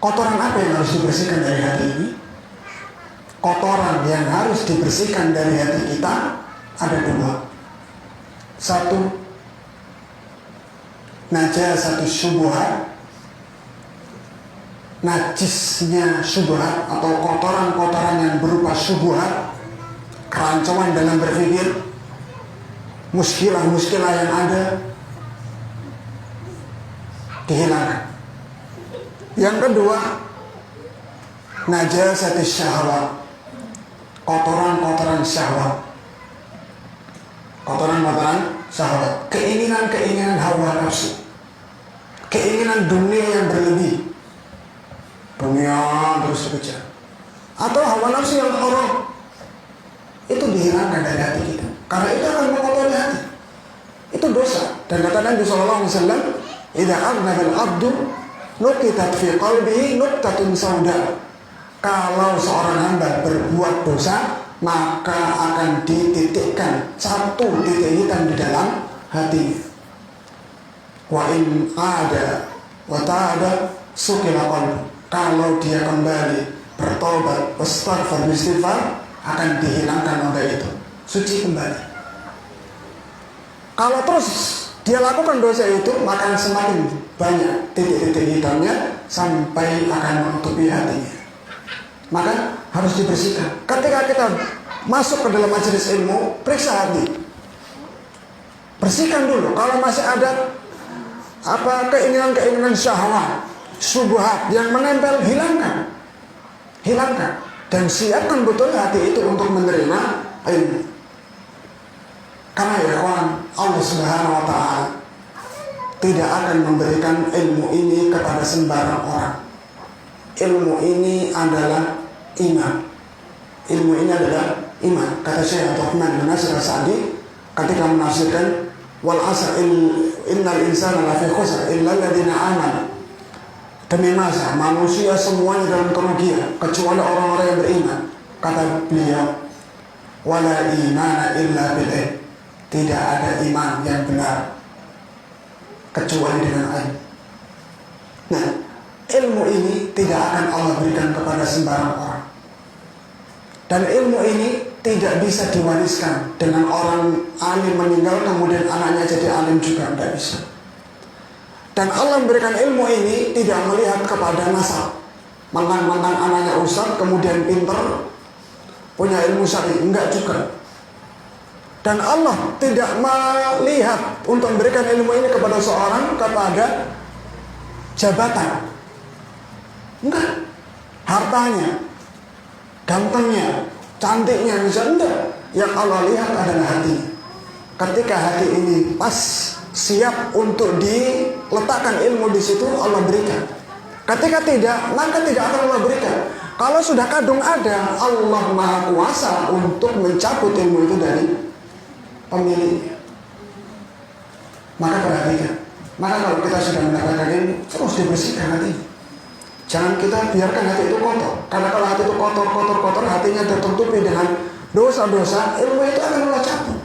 Kotoran apa yang harus dibersihkan dari hati ini? Kotoran yang harus dibersihkan dari hati kita ada dua. Satu, najasatus syubhat, najisnya syubhat atau kotoran-kotoran yang berupa syubhat, kerancuan dalam berpikir, muskilah-muskilah yang ada, dihilangkan. Yang kedua, najasatus syahwat, kotoran-kotoran syahwat. Kotoran-kotoran syahwat, keinginan-keinginan hawa nafsu, keinginan dunia yang berlebih, dunia terus dikejar, atau hawa nafsu yang haram, itu dihilangkan dari hati kita, karena itu akan mengotori hati. Itu dosa. Dan kata Nabi SAW, idza aznaba al-abdu nuqitat fi qalbihi nuqtatun sauda. Kalau seorang hamba berbuat dosa, maka akan dititikkan satu titik hitam di dalam hatinya. Wa in ada wa ta'ada sukila qalbu. Kalau dia kembali bertobat, istighfar, istighfar, akan dihilangkan noda itu, suci kembali. Kalau terus dia lakukan dosa itu, maka semakin banyak titik-titik hitamnya sampai akan menutupi hatinya. Maka harus dibersihkan. Ketika kita masuk ke dalam majelis ilmu, periksa hati, bersihkan dulu. Kalau masih ada keinginan-keinginan syahwat, syubhat yang menempel, hilangkan, dan siapkan betul hati itu untuk menerima ilmu. Karena ya kawan, Allah Subhanahu wa Ta'ala tidak akan memberikan ilmu ini kepada sembarang orang. Ilmu ini adalah iman. Ilmu ini adalah iman. Kata Syekh Abdurrahman bin Nasir As-Sa'di ketika menafsirkan wal asr innal insana lafi khusr illa alladziina aamanu. Demi masa manusia semuanya dalam kerugian kecuali orang-orang yang beriman. Kata beliau, wala imana illa bil ilm. Tidak ada iman yang benar kecuali dengan ilmu. Nah, ilmu ini tidak akan Allah berikan kepada sembarang orang. Dan ilmu ini tidak bisa diwariskan dengan orang alim meninggal kemudian anaknya jadi alim juga, tidak bisa. Dan Allah memberikan ilmu ini tidak melihat kepada nasab. Mentang-mentang anaknya ustaz kemudian pinter, punya ilmu syar'i, enggak juga. Dan Allah tidak melihat untuk memberikan ilmu ini kepada seorang kepada jabatan, enggak, hartanya, gantengnya, cantiknya, misalnya, enggak. Yang Allah lihat adalah hatinya. Ketika hati ini pas siap untuk diletakkan ilmu di situ, Allah berikan. Ketika tidak, maka tidak akan Allah berikan. Kalau sudah kadung ada, Allah Maha Kuasa untuk mencabut ilmu itu dari pemiliknya. Maka perhatikan. Maka kalau kita sudah mendapatkan ilmu, terus dibersihkan hati. Jangan kita biarkan hati itu kotor. Karena kalau hati itu kotor, hatinya tertutupi dengan dosa-dosa, ilmu itu akan Allah cabut.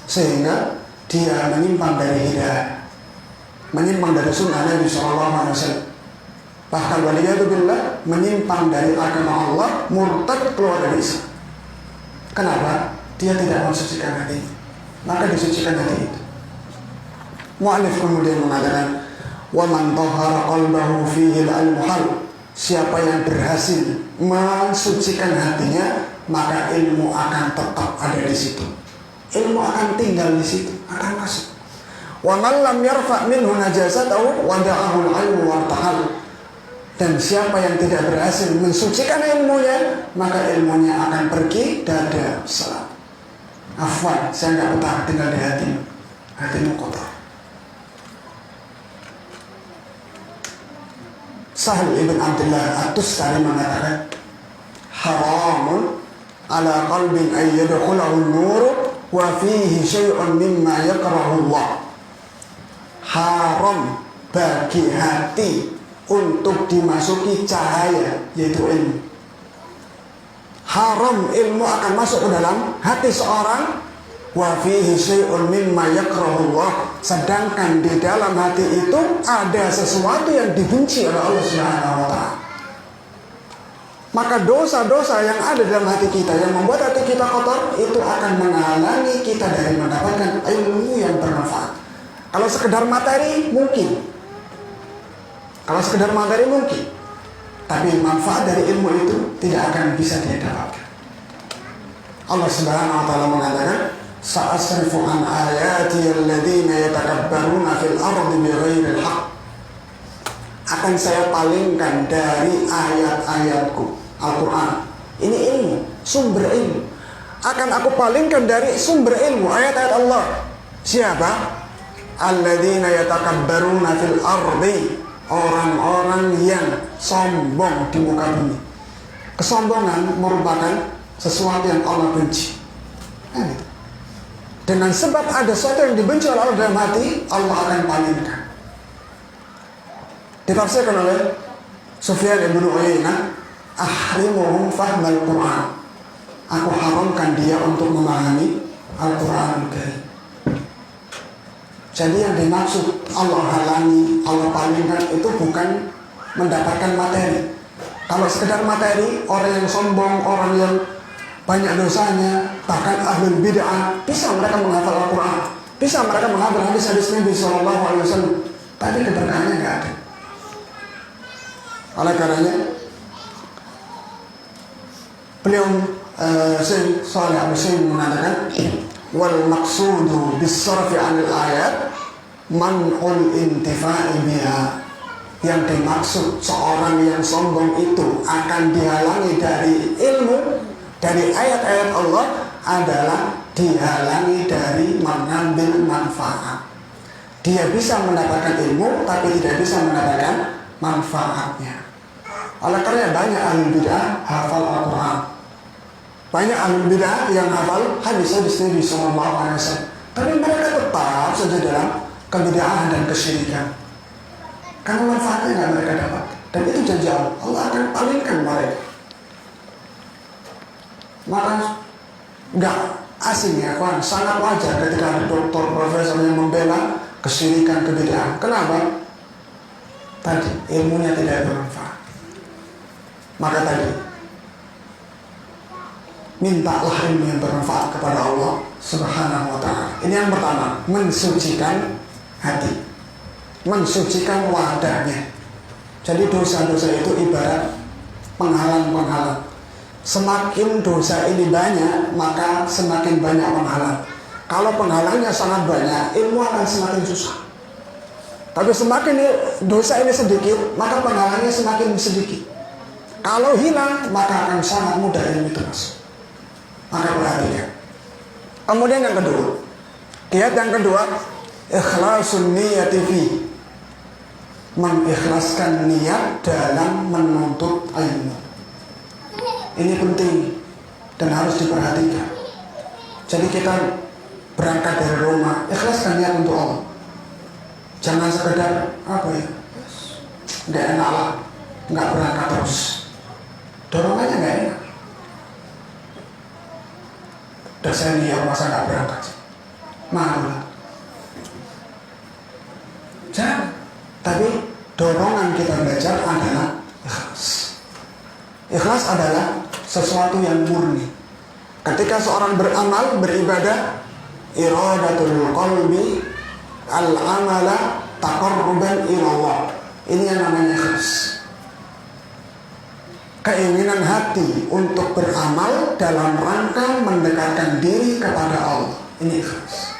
Sehingga dia menyimpang dari hidayah, menyimpang dari sunnah Nabi SAW. Bahkan waliyadzubillah menyimpang dari agama Allah, murtad, keluar dari Islam. Kenapa? Dia tidak mensucikan hatinya. Maka disucikan hati itu. Mu'alif kemudian mengatakan, wa man tahara qalbahu fihi al-muhal. Siapa yang berhasil mensucikan hatinya, maka ilmu akan tetap ada di situ. Ilmu akan tinggal di situ, akan masuk. Wa man lam yarfa' minhu najasatahu wada'ahu al-'ilmu wartahal. Dan siapa yang tidak berhasil mensucikan ilmunya, maka ilmunya akan pergi dada salam. Afwan, saya nggak betah tinggal di hatimu. Hatimu kotor. Sahal ibn Abdullah At-Tustari mengatakan, haramun ala qalbin ay yadkhulahu an-nur wa fihi syai'un mimma yakrahu Allah. Haram bagi hati untuk dimasuki cahaya, yaitu ilmu. Haram ilmu akan masuk ke dalam hati seorang, wa fihi syai'un mimma yakrahullah, sedangkan di dalam hati itu ada sesuatu yang dibenci oleh Allah Subhanahu wa taala. Maka dosa-dosa yang ada dalam hati kita yang membuat hati kita kotor itu akan menghalangi kita dari mendapatkan ilmu yang bermanfaat. Kalau sekedar materi mungkin. Kalau sekedar materi mungkin, tapi manfaat dari ilmu itu tidak akan bisa dia dapatkan. Allah Subhanahu wa taala mengatakan, sa'asrifu an ayati alladziina yatakabbaruna fil ardi bighairil haqq. Akan saya palingkan dari ayat-ayatku, Al-Qur'an. Ini ilmu, sumber ilmu. Akan aku palingkan dari sumber ilmu, ayat-ayat Allah. Siapa? Alladziina yatakabbaruna fil ardi. Orang-orang yang sombong di muka bumi. Kesombongan merupakan sesuatu yang Allah benci. Dengan sebab ada sesuatu yang dibenci oleh Allah dalam hati, Allah akan palingkan. Ditafsirkan oleh Sufyan ibn Uyainah, ahrimuhum fahmal Qur'an. Aku haramkan dia untuk memahami Al-Qur'an Al-Karim. Jadi yang dimaksud Allah halangi, Allah palingkan itu bukan mendapatkan materi. Kalau sekedar materi, orang yang sombong, orang yang banyak dosanya, bahkan ahlul bid'ah, bisa mereka menghafal Al-Quran, bisa mereka menghafal hadis-hadis Nabi SAW, tapi keberkahannya nggak ada. Oleh karenanya, beliau Syekh Shalih Al-Utsaimin mengatakan, wal maqsudu bis-sarfi 'anil ayat man'ul intifa'i biha. Yang dimaksud seorang yang sombong itu akan dihalangi dari ilmu, dari ayat-ayat Allah adalah dihalangi dari mengambil manfaat. Dia bisa mendapatkan ilmu tapi tidak bisa mendapatkan manfaatnya. Oleh karena banyak ahli bid'ah hafal Al-Quran, banyak ahli bid'ah yang hafal hadis-hadis Nabi SAW, tapi mereka tetap saja dalam kebid'ahan dan kesyirikan. Karena manfaatnya nggak mereka dapat, dan itu janji Allah, Allah akan palingkan mereka. Maka nggak asing ya kawan, sangat wajar ketika ada dokter, profesor yang membela kesyirikan, kebid'ahan. Kenapa? tadi ilmunya tidak bermanfaat. Maka tadi mintalah ilmu yang bermanfaat kepada Allah Subhanahu wa ta'ala. Ini yang pertama, mensucikan hati, mensucikan wadahnya. Jadi dosa-dosa itu ibarat penghalang-penghalang. Semakin dosa ini banyak, maka semakin banyak penghalang. Kalau penghalangnya sangat banyak, ilmu akan semakin susah. Tapi semakin dosa ini sedikit, maka penghalangnya semakin sedikit. Kalau hilang, maka akan sangat mudah ilmu itu masuk. Maka perhatikan. Kemudian yang kedua, kiat yang kedua, ikhlasun niyati fi, mengikhlaskan niat dalam menuntut ilmu. Ini penting dan harus diperhatikan. Jadi kita berangkat dari rumah, ikhlaskan niat untuk Allah. Jangan sekedar nggak enak lah, nggak berangkat terus. Dorongannya nggak enak. Dan saya niat masa nggak berangkat, malu lah. Jangan. Tapi dorongan kita belajar adalah ikhlas. Ikhlas adalah sesuatu yang murni. Ketika seorang beramal, beribadah, iradatul qalbi al-amala taqarruban ilallah. Ini yang namanya ikhlas. Keinginan hati untuk beramal dalam rangka mendekatkan diri kepada Allah. Ini ikhlas.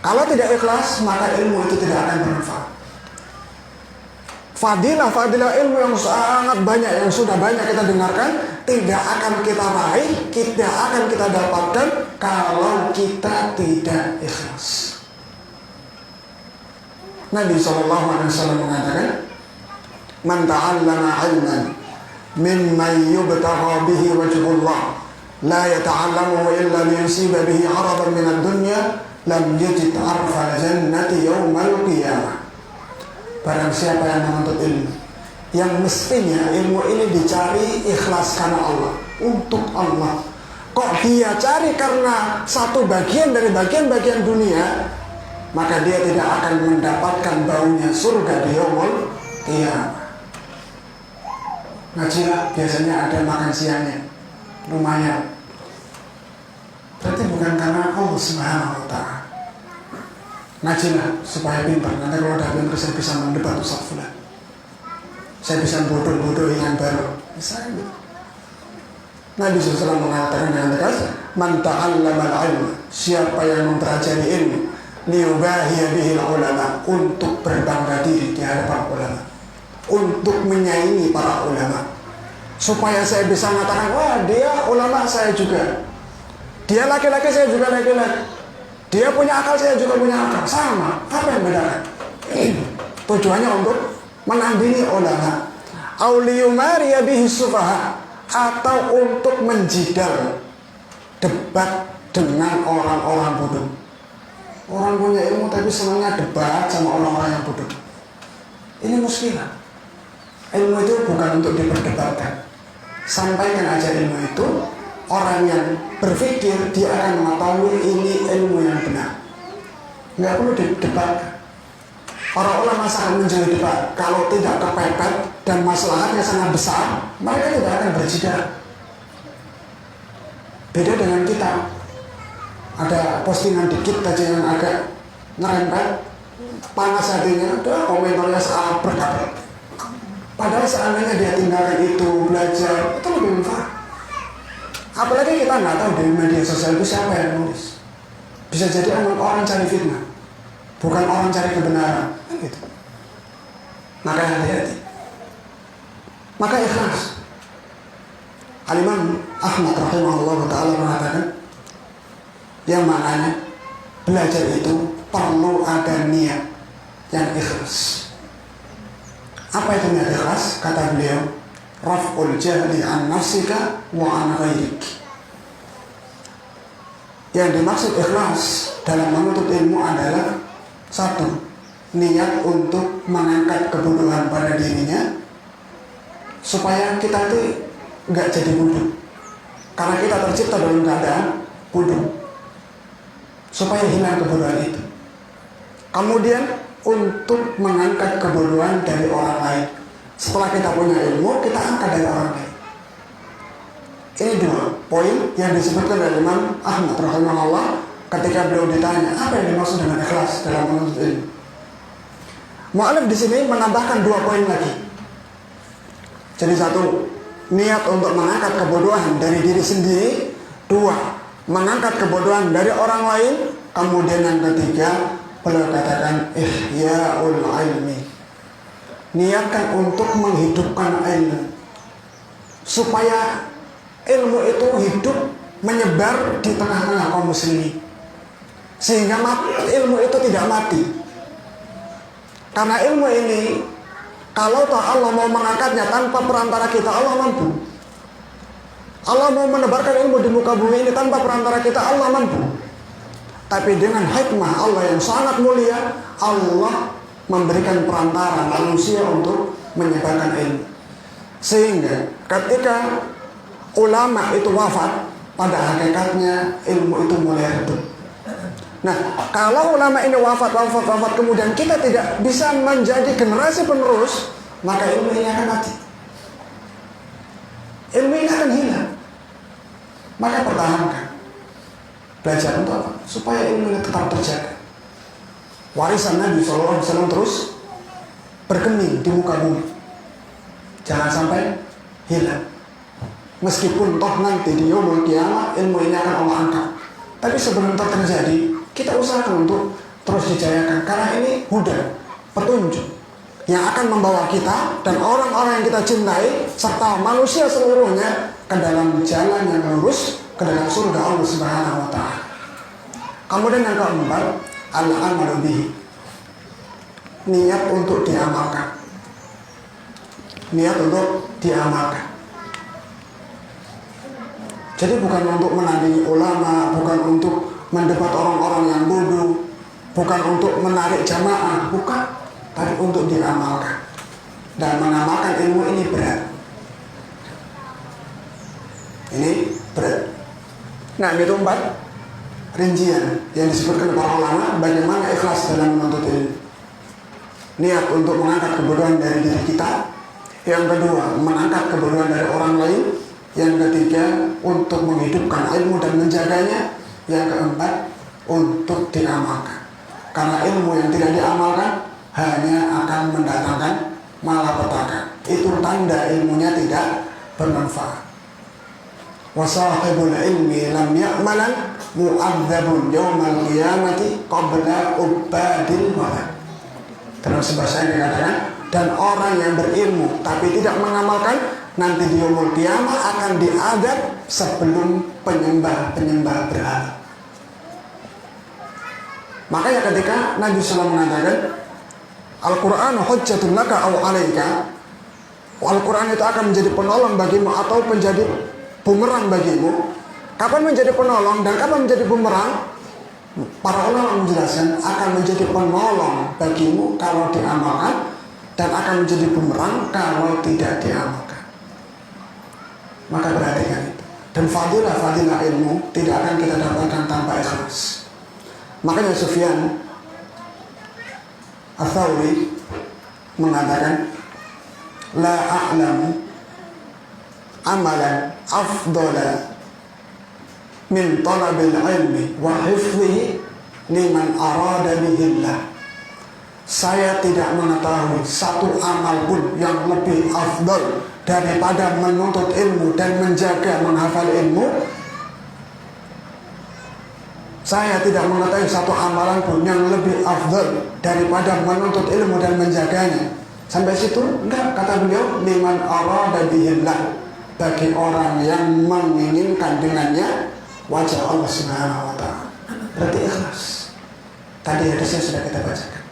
Kalau tidak ikhlas, maka ilmu itu tidak akan bermanfaat. Fadilah ilmu yang sangat banyak, yang sudah banyak kita dengarkan, tidak akan kita raih, tidak akan kita dapatkan kalau kita tidak ikhlas. Nabi SAW mengatakan, man ta'allama ilman mimman yubtagha bihi wajhullah la yata'allamuhu illa liyusiba bihi 'aradan min ad-dunya lam yajid 'arfa al-jannati yawmal qiyamah. Barang siapa yang menuntut ilmu yang mestinya ilmu ini dicari ikhlas karena Allah, untuk Allah, kok dia cari karena satu bagian dari bagian-bagian dunia, maka dia tidak akan mendapatkan baunya surga di yaumul qiyamah. Ngajilah, biasanya ada makan siangnya, lumayan. Berarti bukan karena Allah Subhanahu wa ta'ala. Ngajilah supaya pintar. Nanti kalau udah pintar saya bisa mendebat Ustaz Fulan, saya bisa bodoh-bodohi yang baru. Misalnya Nabi SAW mengatakan dengan tegas, man ta'allama al-ilma, siapa yang mempelajari ilmu, liyubahiya bihil ulama, untuk berbangga diri di hadapan ulama, untuk menyaingi para ulama, supaya saya bisa mengatakan, wah dia ulama, saya juga, dia laki-laki, saya juga laki-laki, dia punya akal, saya juga punya akal, sama. Apa yang bedakan? Tujuannya untuk menandingi ulama, auliyumariya bihi sufaha, atau untuk menjidal, debat dengan orang-orang bodoh. Orang punya ilmu tapi senangnya debat sama orang-orang yang bodoh. Ini muskilah. Ilmu itu bukan untuk diperdebatkan. Sampaikan aja ilmu itu. Orang yang berpikir dia akan mengetahui ini ilmu yang benar. Nggak perlu didebatkan. Para ulama sangat menjauhi debat. Kalau tidak kepepet dan masalahnya sangat besar, mereka tidak akan berjidal. Beda dengan kita. Ada postingan dikit aja yang agak ngerempet, panas hatinya, udah komentarnya saat berkabar. Padahal seandainya dia tinggalkan itu, belajar, itu lebih manfaat. Apalagi kita nggak tahu dari media sosial itu siapa yang nulis. Bisa jadi orang cari fitnah, bukan orang cari kebenaran, kan gitu. Maka hati-hati. Maka ikhlas. Al-Imam Ahmad rahimahullah ta'ala mengatakan, yang maknanya belajar itu perlu ada niat yang ikhlas. Apa itu niat ikhlas? Kata beliau, raf'ul jahli an nafsika wa an ghairik. Yang dimaksud ikhlas dalam menuntut ilmu adalah satu, niat untuk mengangkat kebodohan pada dirinya supaya kita itu nggak jadi bodoh, karena kita tercipta dalam keadaan bodoh, supaya hilang kebodohan itu. Kemudian untuk mengangkat kebodohan dari orang lain. Setelah kita punya ilmu, kita angkat dari orang lain. Ini dua poin yang disebutkan oleh Imam Ahmad rahimahullah ketika beliau ditanya apa yang dimaksud dengan ikhlas dalam menuntut ilmu. Mu'alif di sini menambahkan dua poin lagi. Jadi satu, niat untuk mengangkat kebodohan dari diri sendiri. Dua, mengangkat kebodohan dari orang lain. Kemudian yang ketiga, beliau katakan ihya'ul ilmi. Niatkan untuk menghidupkan ilmu supaya ilmu itu hidup menyebar di tengah-tengah kaum muslimin, sehingga ilmu itu tidak mati. Karena ilmu ini, kalau toh Allah mau mengangkatnya tanpa perantara kita, Allah mampu. Allah mau menebarkan ilmu di muka bumi ini tanpa perantara kita, Allah mampu. Tapi dengan hikmah Allah yang sangat mulia, Allah memberikan perantara manusia untuk menyebarkan ilmu. Sehingga ketika ulama itu wafat, pada hakikatnya ilmu itu mulai redup. Nah, kalau ulama ini wafat, kemudian kita tidak bisa menjadi generasi penerus, maka ilmu ini akan mati. Ilmu ini akan hilang. Maka pertahankan. Belajar untuk apa? Supaya ilmu ini tetap terjaga. Warisan Nabi SAW terus berkembang di muka bumi. Jangan sampai hilang. Meskipun toh nanti di yaumul qiyamah ilmu ini akan Allah angkat. Tapi sebelum itu terjadi, kita usahakan untuk terus dijayakan. Karena ini huda, petunjuk yang akan membawa kita dan orang-orang yang kita cintai serta manusia seluruhnya ke dalam jalan yang lurus, ke dalam surga Allah Subhanahu wa ta'ala. Kemudian yang keempat, al-amalu bihi. Niat untuk diamalkan. Niat untuk diamalkan. Jadi bukan untuk menandingi ulama, bukan untuk mendebat orang-orang yang bodoh, bukan untuk menarik jamaah, bukan, tapi untuk diamalkan. Dan mengamalkan ilmu ini berat. Ini berat. Nah, itu 4 rincian yang disebutkan para ulama bagaimana ikhlas dalam menuntut ilmu. Niat untuk mengangkat kebodohan dari diri kita. Yang kedua, mengangkat kebodohan dari orang lain. Yang ketiga, untuk menghidupkan ilmu dan menjaganya. Yang keempat, untuk diamalkan. Karena ilmu yang tidak diamalkan hanya akan mendatangkan malapetaka. Itu tanda ilmunya tidak bermanfaat. Wasahibul ilmi lam ya'malan mu'adzabun yawmal qiyamati qabla ubadil walad. Terus bahasa ini dikatakan, dan orang yang berilmu tapi tidak mengamalkan, nanti di yaumul qiyamah akan diadab sebelum penyembah-penyembah berhala. Makanya ketika Nabi SAW mengatakan Al-Quran hujjatun laka aw alaika, Al-Quran itu akan menjadi penolong bagimu atau menjadi bumerang bagimu. Kapan menjadi penolong dan kapan menjadi bumerang? Para ulama menjelaskan akan menjadi penolong bagimu kalau diamalkan, dan akan menjadi bumerang kalau tidak diamalkan. Maka perhatikan itu. Dan fadilah ilmu tidak akan kita dapatkan tanpa ikhlas. Makanya Sufyan Ats-Tsauri mengatakan, la a'lamu amalan afdala min talabil ilmi wa hifdhihi liman arada bihillah. Saya tidak mengetahui satu amal pun yang lebih afdal daripada menuntut ilmu dan menjaga menghafal ilmu. Saya tidak mengetahui satu amalan pun yang lebih afdal daripada menuntut ilmu dan menjaganya. Sampai situ enggak, kata beliau, liman arada bihillah, bagi orang yang menginginkan dengannya wajah Allah Subhanahu wa ta'ala. Berarti ikhlas. Tadi hadisnya sudah kita bacakan.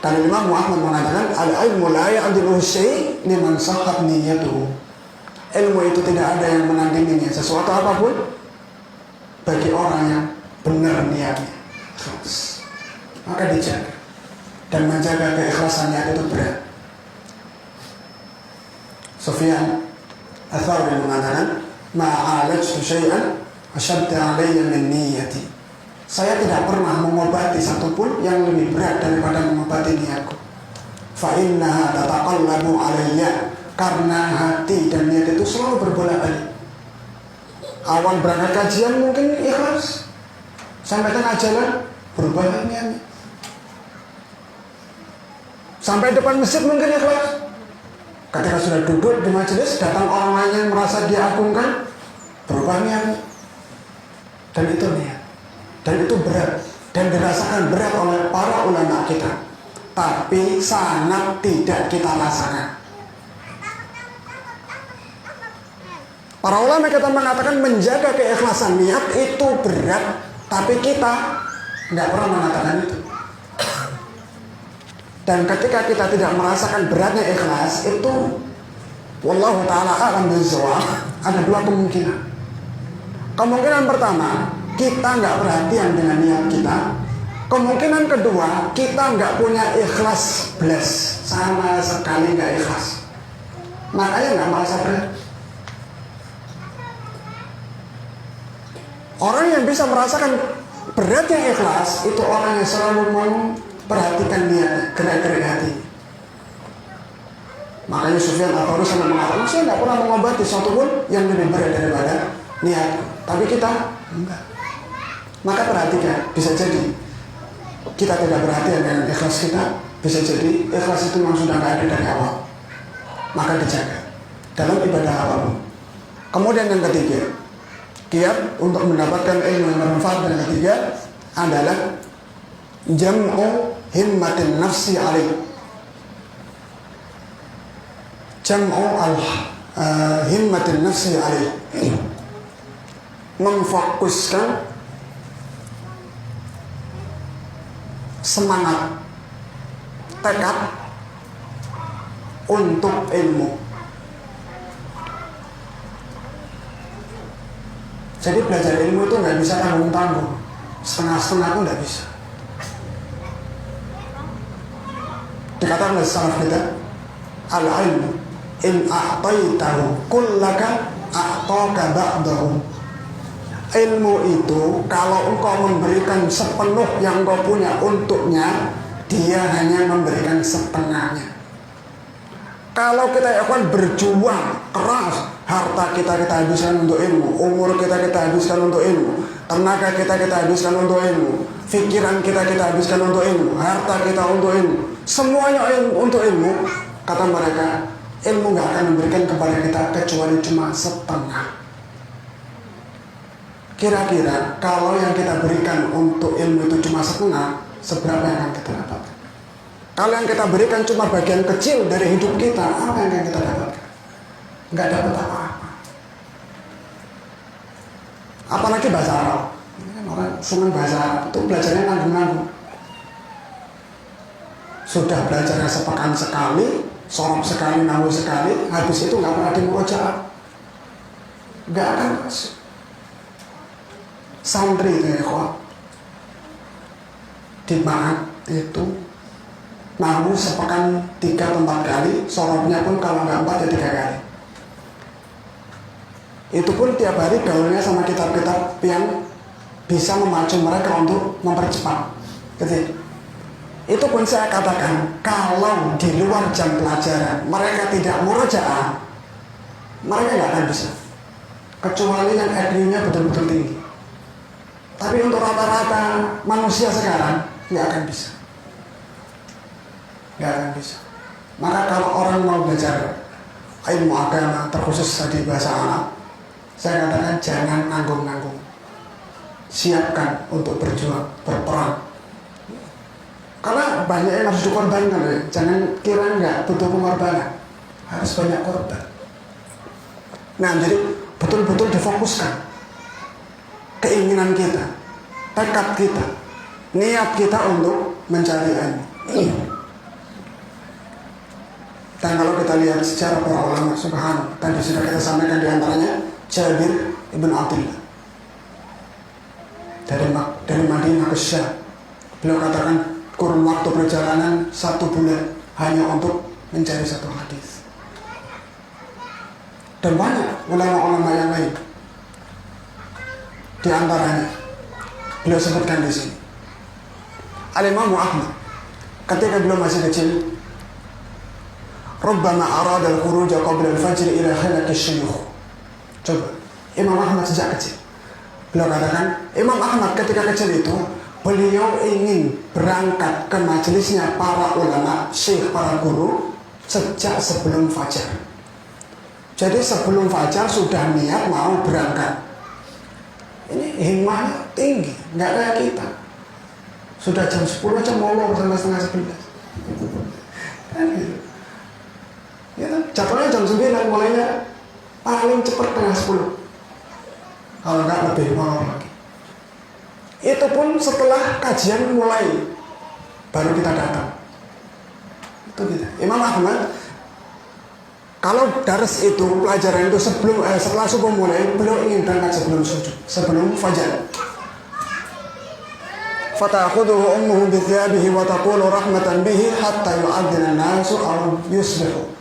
Dan Imam Ahmad mengatakan, al-ilmu la ya'diluhu syai' liman sahhat niyyatuhu. Ilmu itu tidak ada yang menandinginya sesuatu apapun bagi orang yang benar niatnya, ikhlas. Maka dijaga. Dan menjaga keikhlasan niat itu berat. Sufyan Ats-Tsauri mengatakan, ma'alajtu syai'an asyadda 'alayya min niyyati. saya tidak pernah mengobati satupun yang lebih berat daripada mengobati niatku. Fa innaha tataqallabu alayya, karena hati dan niat itu selalu berbolak-balik. Awal berangkat kajian mungkin ikhlas, sampai tengah jalan berubah niatnya. Sampai depan masjid mungkin ikhlas, ketika sudah duduk di majelis, datang orang lain yang merasa dia agungkan, berubah niatnya. Dan itu niat, dan itu berat, dan dirasakan berat oleh para ulama kita, tapi sangat tidak kita rasakan. Para ulama kita mengatakan menjaga keikhlasan niat itu berat, tapi kita nggak pernah mengatakan itu. Dan ketika kita tidak merasakan beratnya ikhlas itu, wallahu ta'ala a'lam bishawab, ada dua kemungkinan. Kemungkinan pertama, kita nggak perhatian dengan niat kita. Kemungkinan kedua, kita nggak punya ikhlas belas, sama sekali nggak ikhlas, makanya nggak merasa berat. Orang yang bisa merasakan beratnya ikhlas itu orang yang selalu memperhatikan niatnya, gerak-gerik hati. Makanya Sufyan Ats-Tsauri sama mengatakan, saya nggak pernah mengobati suatu pun yang lebih berat daripada niat. Tapi kita enggak. Maka perhatikan, bisa jadi kita tidak perhatian dengan ikhlas kita, bisa jadi ikhlas itu memang sudah nggak ada dari awal. Maka dijaga dalam ibadah apapun. Kemudian yang ketiga, giat untuk mendapatkan ilmu yang bermanfaat. Dan ketiga adalah jam'u himmatin nafsi alaih, jam'u himmatin nafsi alaih, memfokuskan semangat, tekad untuk ilmu. Jadi belajar ilmu itu nggak bisa tanggung-tanggung, setengah-setengah itu nggak bisa. Dikatakan oleh salaf kita, al-ilmu in a'taitahu kullaka a'taka ba'dahu. Ilmu itu kalau engkau memberikan sepenuh yang engkau punya untuknya, dia hanya memberikan setengahnya. Kalau kita akan berjuang keras, harta kita habiskan untuk ilmu, umur kita habiskan untuk ilmu, tenaga kita habiskan untuk ilmu, pikiran kita habiskan untuk ilmu, harta kita untuk ilmu, semuanya untuk ilmu, kata mereka, ilmu gak akan memberikan kepada kita kecuali cuma setengah. Kira-kira kalau yang kita berikan untuk ilmu itu cuma setengah, seberapa yang akan kita dapatkan? Kalau yang kita berikan cuma bagian kecil dari hidup kita, apa yang akan kita dapatkan? Nggak dapat apa-apa. Apalagi bahasa Arab. Ini kan orang senang bahasa Arab, itu belajarnya nanggung-nanggung. Sudah belajarnya sepekan sekali, sorop sekali, nahu sekali, habis itu nggak pernah dimurojaah. Nggak akan masuk. Santri itu ya kok di Mahat itu nahu sepekan 3-4 kali, sorobnya pun kalau nggak 4 ya 3 kali. Itu pun tiap hari gaulnya sama kitab-kitab yang bisa memacu mereka untuk mempercepat gitu. Itu pun saya katakan, kalau di luar jam pelajaran mereka tidak murojaah, mereka nggak akan bisa, kecuali yang IQ-nya betul-betul tinggi. Tapi untuk rata-rata manusia sekarang nggak akan bisa, nggak akan bisa. Maka kalau orang mau belajar ilmu agama, terkhusus tadi bahasa Arab, saya katakan jangan nanggung-nanggung, siapkan untuk berjuang, berperang. Karena banyak yang harus dikorbankan ya. Jangan kira nggak butuh pengorbanan, harus banyak korban. Nah jadi betul-betul difokuskan keinginan kita, tekad kita, niat kita untuk mencari ilmu. Dan kalau kita lihat secara para ulama, subhanallah, tadi sudah kita sampaikan diantaranya Jabir ibn Abdullah dari Madinah ke Syam. Beliau katakan kurun waktu perjalanan 1 bulan hanya untuk mencari satu hadis. Dan banyak ulama-ulama yang lain. Di antaranya beliau sebutkan di sini. Al-Imam Ahmad ketika beliau masih kecil, rubbama arada al-khuruj qabla al-fajr ila khalaq asy-syuyukh. Coba, Imam Ahmad sejak kecil, beliau katakan, Imam Ahmad ketika kecil itu beliau ingin berangkat ke majelisnya para ulama, syekh, para guru sejak sebelum fajar. Jadi sebelum fajar sudah niat mau berangkat. Ini himmahnya tinggi, nggak kayak kita. Sudah jam 10 aja molor sampai setengah 11. Kan gitu. Ya, jatuhnya jam 9, mulainya paling cepat setengah 10. Kalau nggak lebih molor lagi. Itu pun setelah kajian mulai, baru kita datang. Itu gitu. Imam Ahmad, kalau dars itu, pelajaran itu setelah subuh mulai, beliau ingin berangkat sebelum sujud, sebelum fajar. Fata'khudhuhu ummuhu bi thiyabihi wa taqulu rahmatan bihi hatta yu'adhdhina an-nasu aw yusbihu.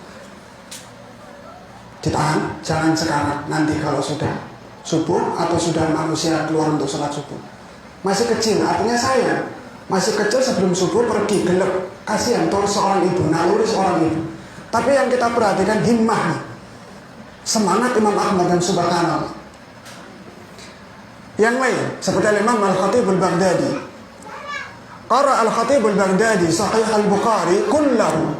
Ditahan, jangan sekarang, nanti kalau sudah subuh atau sudah manusia keluar untuk sholat subuh. Masih kecil, artinya saya masih kecil sebelum subuh pergi gelap. Kasihan tuh seorang ibu, naluri seorang ibu. Tapi yang kita perhatikan himmahnya, semangat Imam Ahmad dan subhanallah. Yang lain seperti Imam Al-Khatib Al-Baghdadi. Qara Al-Khatib Al-Baghdadi Sahih Al-Bukhari kullahu.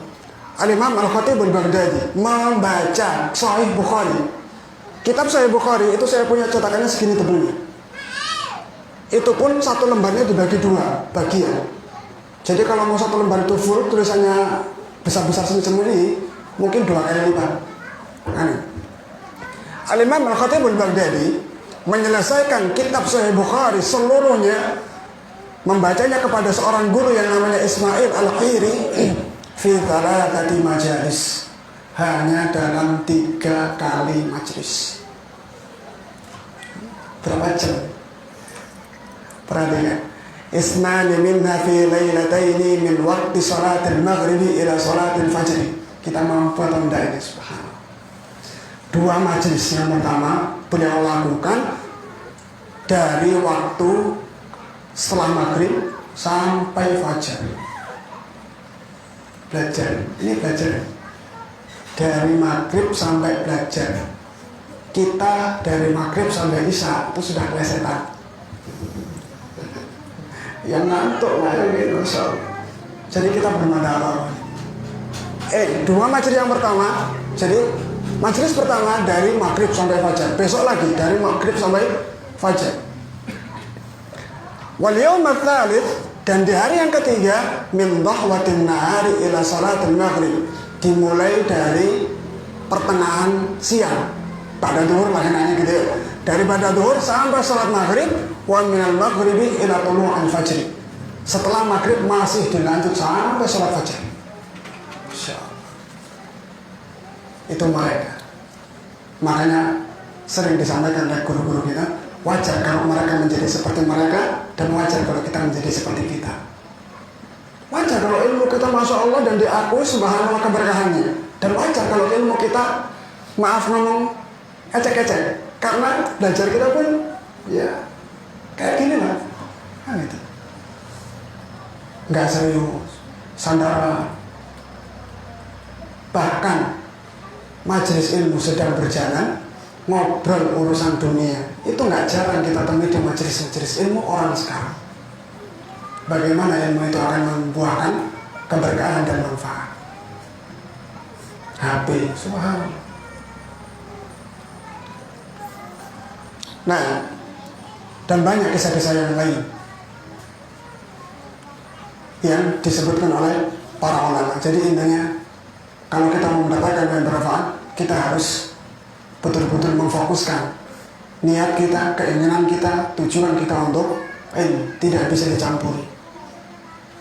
Al-Imam Al-Khatib Al-Baghdadi membaca Sahih Bukhari. Kitab Sahih Bukhari itu saya punya cetakannya segini tebalnya. Itu pun satu lembarnya dibagi 2 bagian. Jadi kalau mau satu lembar itu full, tulisannya besar-besar semacam ini, mungkin 2 kali lipat. Al-Imam Al-Khatib Al-Baghdadi menyelesaikan kitab Sahih Bukhari seluruhnya, membacanya kepada seorang guru yang namanya Ismail Al-Khiri fi 3 majalis, hanya dalam 3 kali majlis. Berapa jam? Perhatikan, isnani minha fi lailataini min waqti salatil maghribi ila salatil fajri. Kita mampu atau tidak ini, subhanallah. 2 majlis yang pertama beliau lakukan dari waktu setelah maghrib sampai fajar. Belajar, ini belajar dari maghrib sampai belajar. Kita dari maghrib sampai isya itu sudah kelesetan. Yang ngantuk lah gitu, jadi kita bermadara. 2 majelis yang pertama, jadi majelis pertama dari maghrib sampai fajar, besok lagi dari maghrib sampai fajar. Wal yaum ats-tsalits, dan di hari yang ketiga, min dhahwatin nahari ila salatil maghrib, dimulai dari pertengahan siang, pada zuhur lah enaknya gitu ya. Daripada zuhur sampai salat maghrib, wa minal maghribi ila tulu'il fajr. Setelah maghrib masih dilanjut sampai salat fajar. Insyaallah. Itu mereka. Makanya sering disampaikan oleh guru-guru kita, wajar kalau mereka menjadi seperti mereka, dan wajar kalau kita menjadi seperti kita. Wajar kalau ilmu kita masya Allah dan diakui subhanallah keberkahannya, dan wajar kalau ilmu kita, maaf ngomong, ecek-ecek. Karena belajar kita pun ya kayak gini lah, kan gitu. Nggak serius, sandara. Bahkan majelis ilmu sedang berjalan, ngobrol urusan dunia, itu nggak jarang kita temui di majelis-majelis ilmu orang sekarang. Bagaimana ilmu itu akan membuahkan keberkahan dan manfaat. HP, subhanallah. Nah, dan banyak kisah-kisah yang lain yang disebutkan oleh para ulama. Jadi intinya, kalau kita mau mendapatkan yang bermanfaat, kita harus betul-betul memfokuskan niat kita, keinginan kita, tujuan kita untuk ilmu. Tidak bisa dicampuri.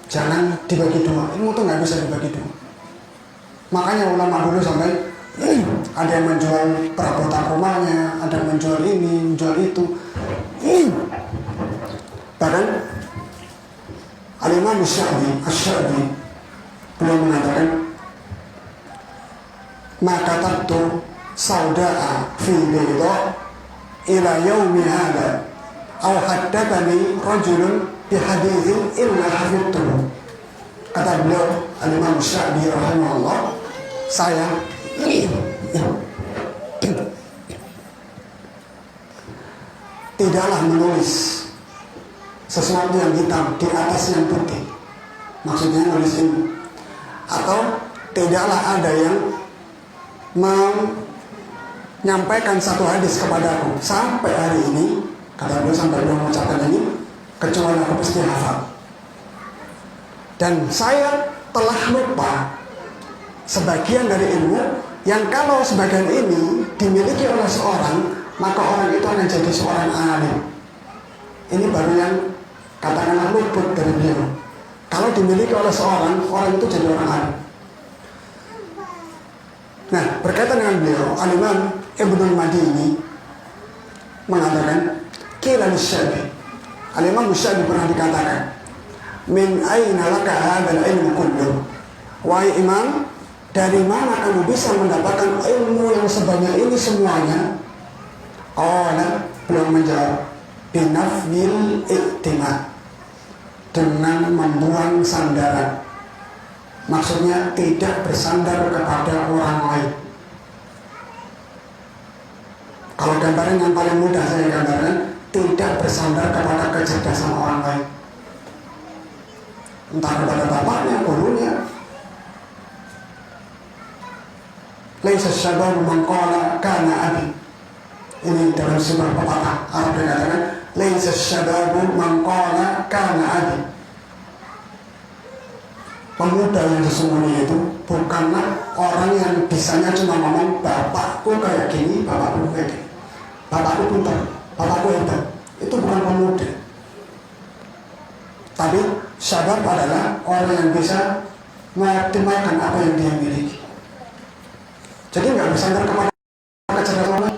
Jangan dibagi 2. Ilmu itu nggak bisa dibagi 2. Makanya ulama dulu sampai ada yang menjual perabotan rumahnya, ada yang menjual ini, menjual itu. Bahkan Al-Imam Asy-Sya'bi beliau mengatakan, maka tabtu sauda'a fi bayda ila yaumi hada Aw haddatsani rajulun bi haditsin illa hafidtuhu. Kata beliau Al-Imam Sya'bi rahimahullah, saya tidaklah menulis sesuatu yang hitam di atas yang putih. Maksudnya nulis ini. Atau tidaklah ada yang menyampaikan satu hadis kepadaku sampai hari ini, kata beliau, sampai beliau mengucapkan ini, kecuali aku pasti hafal. Dan saya telah lupa sebagian dari ilmu yang kalau sebagian ini dimiliki oleh seorang, maka orang itu akan jadi seorang alim. Ini baru yang katakanlah luput dari beliau. Kalau dimiliki oleh seorang, orang itu jadi orang alim. Nah, berkaitan dengan beliau, Al-Imam Ibnul Madini mengatakan, Qila Sya'bi, Al-Imam Sya'bi pernah dikatakan, min aina laka hadzal ilmu kullu. Wahai Imam, dari mana kamu bisa mendapatkan ilmu yang sebanyak ini semuanya? Beliau menjawab, binafil i'timad, dengan membuang sandaran. Maksudnya tidak bersandar kepada orang lain. Kalau gambaran yang paling mudah saya gambarkan, tidak bersandar kepada kecerdasan orang lain, entah kepada bapaknya, gurunya. Laisa syababu man qala kana abi. Ini dalam sebuah pepatah Arab dikatakan, laisa syababu man qala kana abi. Pemuda yang sesungguhnya itu bukanlah orang yang bisanya cuma ngomong bapakku kayak gini, bapakku kayak gini, bapakku pintar, bapakku hebat. Itu bukan pemuda. Tapi syabab adalah orang yang bisa mengoptimalkan apa yang dia miliki. Jadi nggak bersandar kepada kecerdasan orang.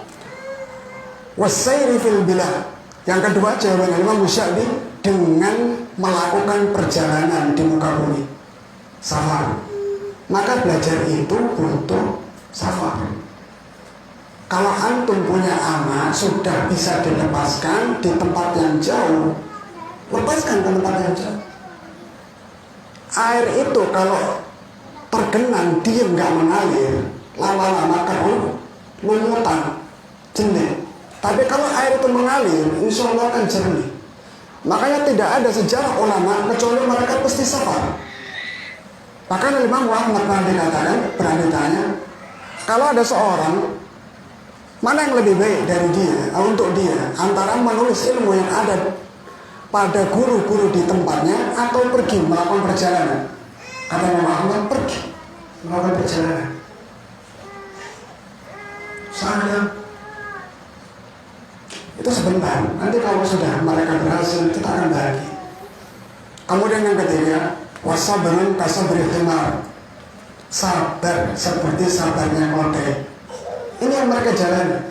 Wasairi fil bilad. Yang kedua, jawaban Imam Sya'bi, dengan melakukan perjalanan di muka bumi, safar. Maka belajar itu butuh safar. Kalau antum punya anak sudah bisa dilepaskan di tempat yang jauh, lepaskan ke tempat yang jauh. Air itu kalau tergenang diam nggak mengalir, lama-lama keruh, lumutan, jenih. Tapi kalau air itu mengalir, insya Allah akan jernih. Makanya tidak ada sejarah ulama kecuali mereka pasti safar. Bahkan Imam Muhammad pernah dikatakan, pernah ditanya, kalau ada seorang, mana yang lebih baik dari dia, untuk dia, antara menulis ilmu yang ada pada guru-guru di tempatnya atau pergi melakukan perjalanan? Kata Imam Muhammad, pergi melakukan perjalanan. Saya itu sebentar, nanti kalau sudah mereka berhasil, kita akan bahagia. Kemudian yang ketiga, wasabrun kasabri himar, sabar seperti sabarnya keledai. Ini yang mereka jalani.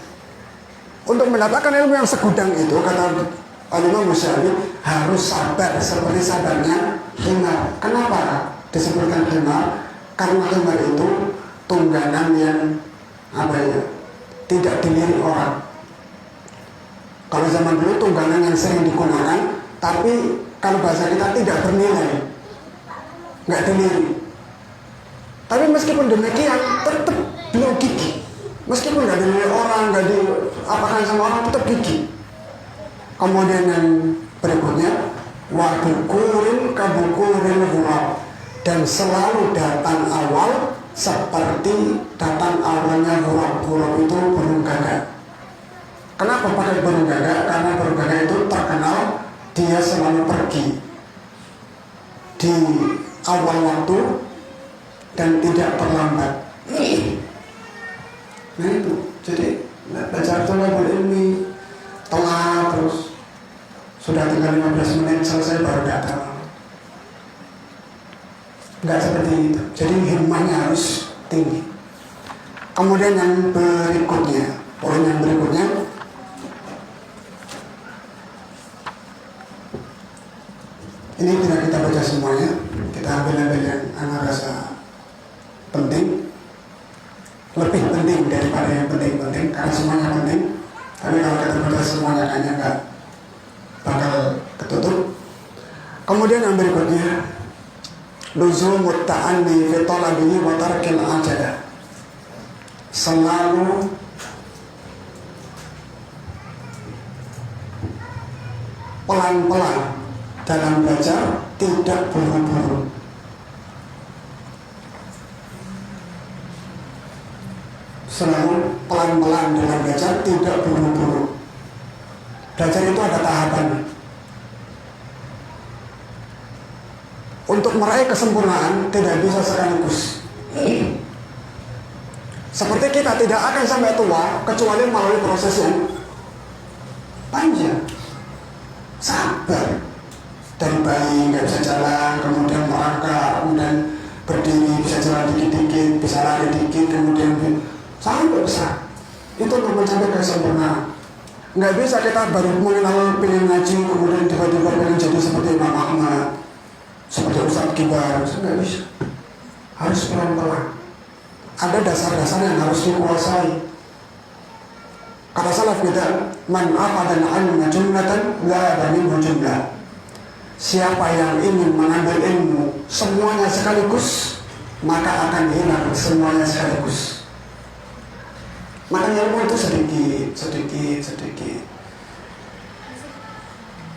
Untuk mendapatkan ilmu yang segudang itu, kata Al-Imam Sya'bi, harus sabar seperti sabarnya himar. Kenapa disebutkan himar? Karena himar itu tunggangan yang tidak dilirik orang. Kalau zaman dulu tunggangan yang sering digunakan, tapi kalau bahasa kita tidak bernilai, nggak dilirik. Tapi meskipun demikian, tetap beliau gigih. Meskipun nggak dilirik orang, nggak diapakan sama orang, tetap gigih. Kemudian yang berikutnya, wabukurin kabukurin huraf, dan selalu datang awal seperti datang awalnya huraf. Huraf itu burung gagak. Kenapa pakai burung gagak? Karena burung gagak itu terkenal dia selalu pergi di awal waktu dan tidak terlambat. Nah itu, jadi belajar thalabul ilmi telat terus sudah tinggal 15 menit selesai baru datang. Enggak seperti itu. Jadi himmahnya harus tinggi. Kemudian yang berikutnya, poin yang berikutnya, ini tidak kita baca semuanya, kita ambil yang anak rasa penting, lebih penting daripada yang penting-penting, karena semuanya penting. Tapi kalau kita baca semuanya kayaknya Kemudian yang berikutnya, luzumut ta'anni fi talabihi wa tarkil ajalah. Selalu pelan-pelan dalam belajar, tidak buru-buru. Selalu pelan-pelan dalam belajar, tidak buru-buru. Belajar itu ada tahapannya. Untuk meraih kesempurnaan tidak bisa sekaligus. Seperti kita tidak akan sampai tua kecuali melalui proses yang panjang. Sabar. Dari bayi nggak bisa jalan, kemudian merangkak, kemudian berdiri bisa jalan dikit-dikit, bisa lari dikit, kemudian sampai besar. Itu untuk mencapai kesempurnaan. Nggak bisa kita baru mengenal pengen ngaji, kemudian tiba-tiba pengen jadi seperti Imam Ahmad, seperti Ustadz Kibar. Nggak bisa. Harus pelan-pelan. Ada dasar-dasar yang harus dikuasai. Kata salaf kita, man aqadan ilma jumlatan la minhu jumlah. Siapa yang ingin mengambil ilmu semuanya sekaligus, maka akan hilang semuanya sekaligus. Maka ilmu itu sedikit.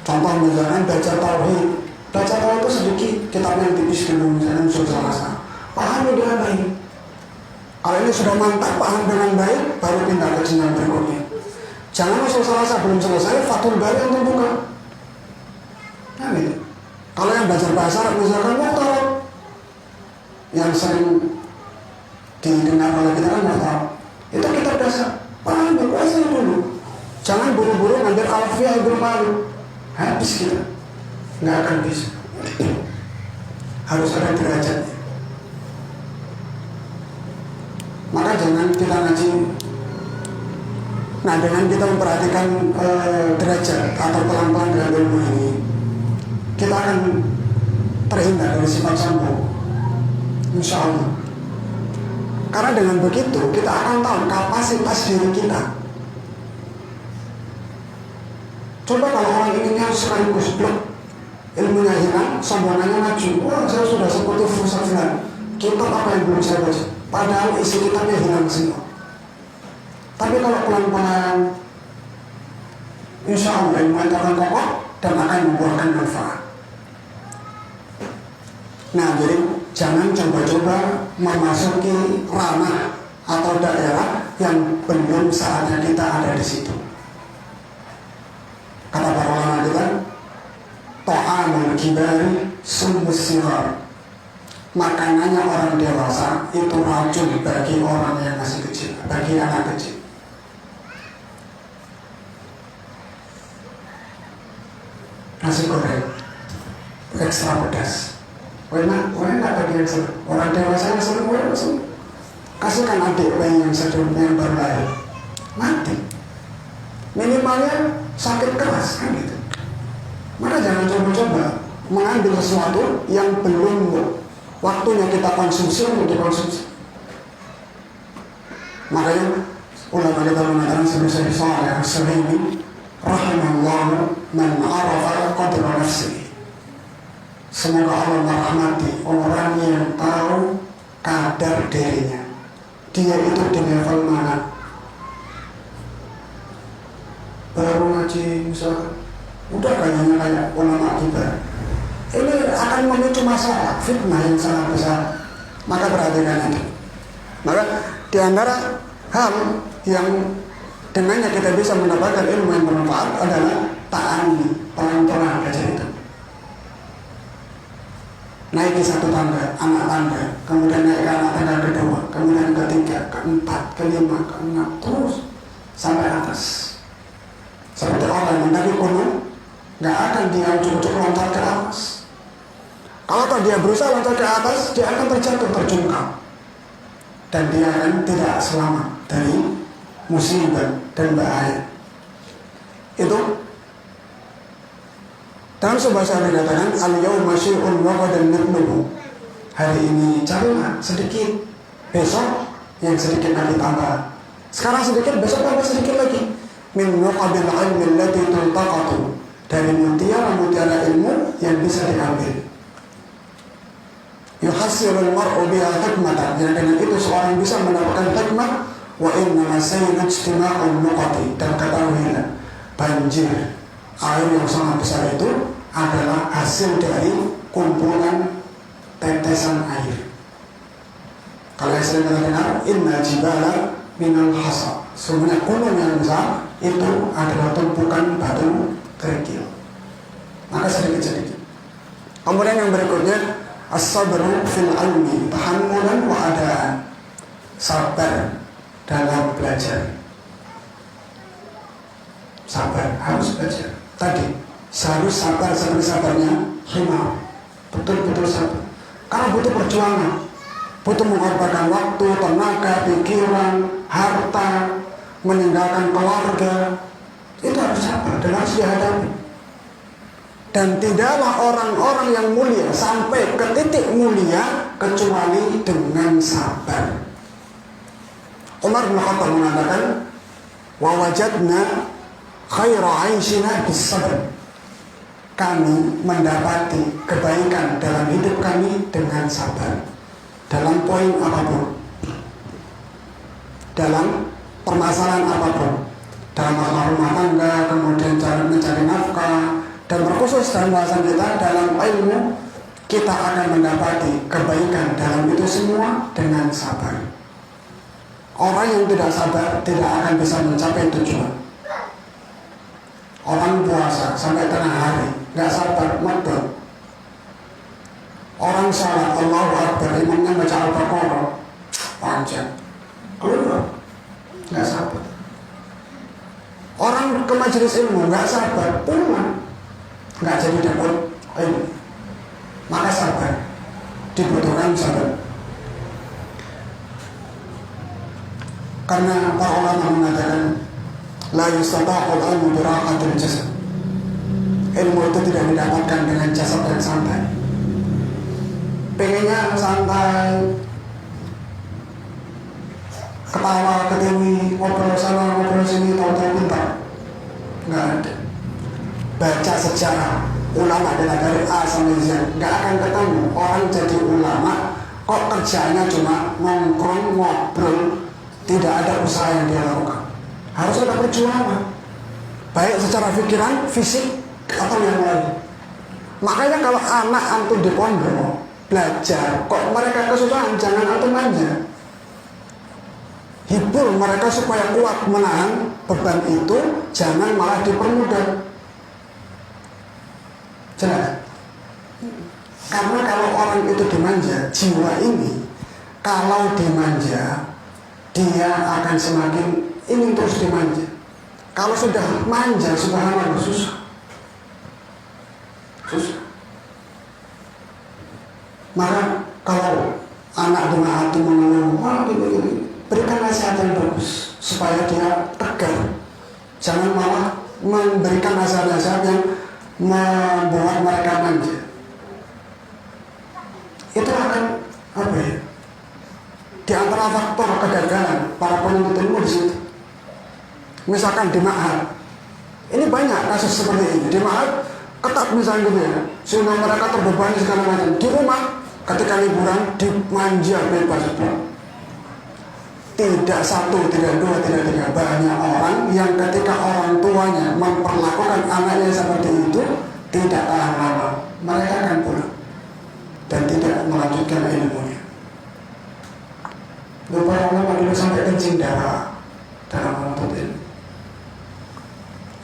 Contoh misalkan baca tauhid. Baca tauhid itu sedikit, kitabnya yang tipis dulu, misalnya usul salasa. Pahami dengan baik. Kalau ini sudah mantap, paham dengan baik, baru pindah ke jenjang berikutnya. Jangan usul salasa belum selesai, Fathul Bari untuk buka. Nah gitu. Kalau yang belajar bahasa Arab misalkan motor, yang sering didengar oleh kita kan motor, itu kita dasar, paham berkuasa dulu. Jangan buru-buru ngambil alfiah Ibnu Malik, habis kita, nggak akan bisa. Harus ada derajatnya. Maka jangan kita ngaji. Nah, dengan kita memperhatikan derajat atau pelan-pelan dalam ilmu ini, kita akan terhindar dari sifat sombong, insya Allah. Karena dengan begitu kita akan tahu kapasitas diri kita. Coba kalau orang inginnya sekaligus blok, ilmunya hilang, sombongannya maju. Wah, saya sudah seperti Fusafilan. Kitab apa yang belum saya baca? Padahal isi kitabnya hilang semua. Tapi kalau pelan-pelan, insya Allah ilmu itu akan kokoh dan akan membuahkan manfaat. Nah, jadi jangan coba-coba memasuki ranah atau daerah yang belum saatnya kita ada di situ. Kata para ulama kita, ta'amul kibari summus sighar. Makanannya orang dewasa itu racun bagi orang yang masih kecil, bagi anak kecil. Nasi goreng ekstra pedas. Enak bagi yang senang. Orang dewasa yang senang, kasihkan adik bayi yang sedang yang baru lahir, mati. Minimalnya sakit keras kan gitu. Maka jangan coba-coba mengambil sesuatu yang belum waktunya kita konsumsi untuk dikonsumsi. Makanya ulama kita mengatakan sebagai Saleh As-Sulami, rahimallahu man arafa qadra nafsihi. Semoga Allah merahmati orang yang tahu kadar dirinya. Dia itu di level mana? Baru ngaji misalkan, udah kayaknya kayak ulama kita. Ini akan memicu masalah, fitnah yang sangat besar. Maka perhatikan itu. Maka di antara hal yang dengannya kita bisa mendapatkan ilmu yang bermanfaat adalah ta'anni, pelan-pelan belajar itu. Naik ke satu tangga, anak tangga, kemudian naik ke anak tangga kedua, kemudian ketiga, keempat, kelima, keenam, terus sampai atas. Seperti orang yang tadi kuno, nggak akan dia cukup loncat ke atas. Kalau dia berusaha loncat ke atas, dia akan terjatuh, terjungkal, dan dia akan tidak selamat dari musibah dan bahaya. Itu dalam sebuah syair dikatakan, al-yawma syai'un wa ghadan natlubu. Hari ini carilah sedikit, besok yang sedikit nanti tambah. Sekarang sedikit, besok tambah sedikit lagi. Min nuqabil ilmi allati tultaqatu. dari mutiara ilmu yang bisa diambil. Yuhasilul mar'u biha hikmatan, yang dengan itu seorang bisa mendapatkan hikmah. Wa innama sayyidul ijtima'ul nuqati, dan ketahuilah banjir air yang sangat besar itu adalah hasil dari kumpulan tetesan air. Kalau yang sering kita dengar, inna jibala minal hasa, sebenarnya gunung yang besar itu adalah tumpukan batu kerikil. Maka sedikit-sedikit. Kemudian yang berikutnya, as-sabru fil ilmi tahammulan wa adaan, sabar dalam belajar. Sabar, harus belajar. Tadi harus sabar seperti sabarnya Himar, betul-betul sabar. Karena butuh perjuangan, butuh mengorbankan waktu, tenaga, pikiran, harta, meninggalkan keluarga. Itu harus sabar dan harus dihadapi. Dan tidaklah orang-orang yang mulia sampai ke titik mulia kecuali dengan sabar. Umar bin Khattab mengatakan, wa wajadna khaira 'aishina bis-sabr. Kami mendapati kebaikan dalam hidup kami dengan sabar. Dalam poin apapun, dalam permasalahan apapun, dalam masalah rumah tangga, kemudian cara mencari nafkah, dan berkhusus dalam bahasan kita dalam ilmu, kita akan mendapati kebaikan dalam itu semua dengan sabar. Orang yang tidak sabar tidak akan bisa mencapai tujuan. Orang puasa sampai tengah hari nggak sabar, medot. Orang salat Allahu Akbar, imamnya baca Al-Baqarah panjang, keluar, nggak sabar. Orang ke majelis ilmu nggak sabar, pulang, nggak jadi dapat ilmu. Maka sabar, dibutuhkan sabar. Karena para ulama mengatakan, la yustata'ul ilmu biraqatil jasad. Ilmu itu tidak didapatkan dengan jasad yang santai. Pengennya santai, ketawa, ketiwi, ngobrol sana, ngobrol sini, tahu-tahu pintar. Nggak ada. Baca sejarah ulama dari A sampai Z, nggak akan ketemu orang jadi ulama kok kerjanya cuma nongkrong, ngobrol, tidak ada usaha yang dia lakukan. Harus ada perjuangan, baik secara pikiran, fisik, atau yang lain. Makanya kalau anak antum di pondok belajar, kok mereka kesusahan, jangan antum manja. Hibur mereka supaya kuat menahan beban itu, jangan malah dipermudah. Jelas? Karena kalau orang itu dimanja, jiwa ini kalau dimanja, dia akan semakin ingin terus dimanja. Kalau sudah manja, subhanallah, susah. Maka kalau anak jemaah itu mengeluh, wah begini, berikan nasihat yang bagus supaya dia tegar. Jangan malah memberikan nasihat-nasihat yang membuat mereka manja. Itu akan apa ya? Di antara faktor kegagalan para penuntut ilmu di situ. Misalkan di ma'had, ini banyak kasus seperti ini. Di ma'had ketat misalnya gitu ya, sehingga mereka terbebani segala macam. Di rumah ketika liburan dimanja bebas. Tidak satu, tidak dua, tidak tiga, banyak orang yang ketika orang tuanya memperlakukan anaknya seperti itu, tidak tahan lama, mereka akan pulang dan tidak melanjutkan ilmunya. Beberapa ulama dulu sampai kencing darah dalam menuntut ilmu,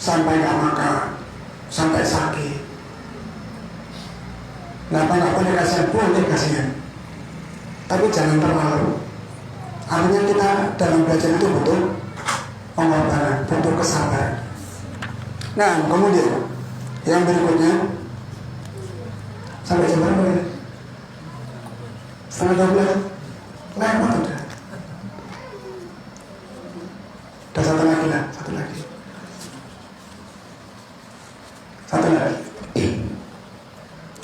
sampai nggak makan, sampai sakit. Nggak boleh kasihan, boleh kasihan, tapi jangan terlalu. Artinya kita dalam belajar itu butuh pengorbanan, butuh kesabaran. Nah, kemudian yang berikutnya sampai jam berapa ya? Setengah 12. Lewat udah. Udah satu lagi lah, satu lagi.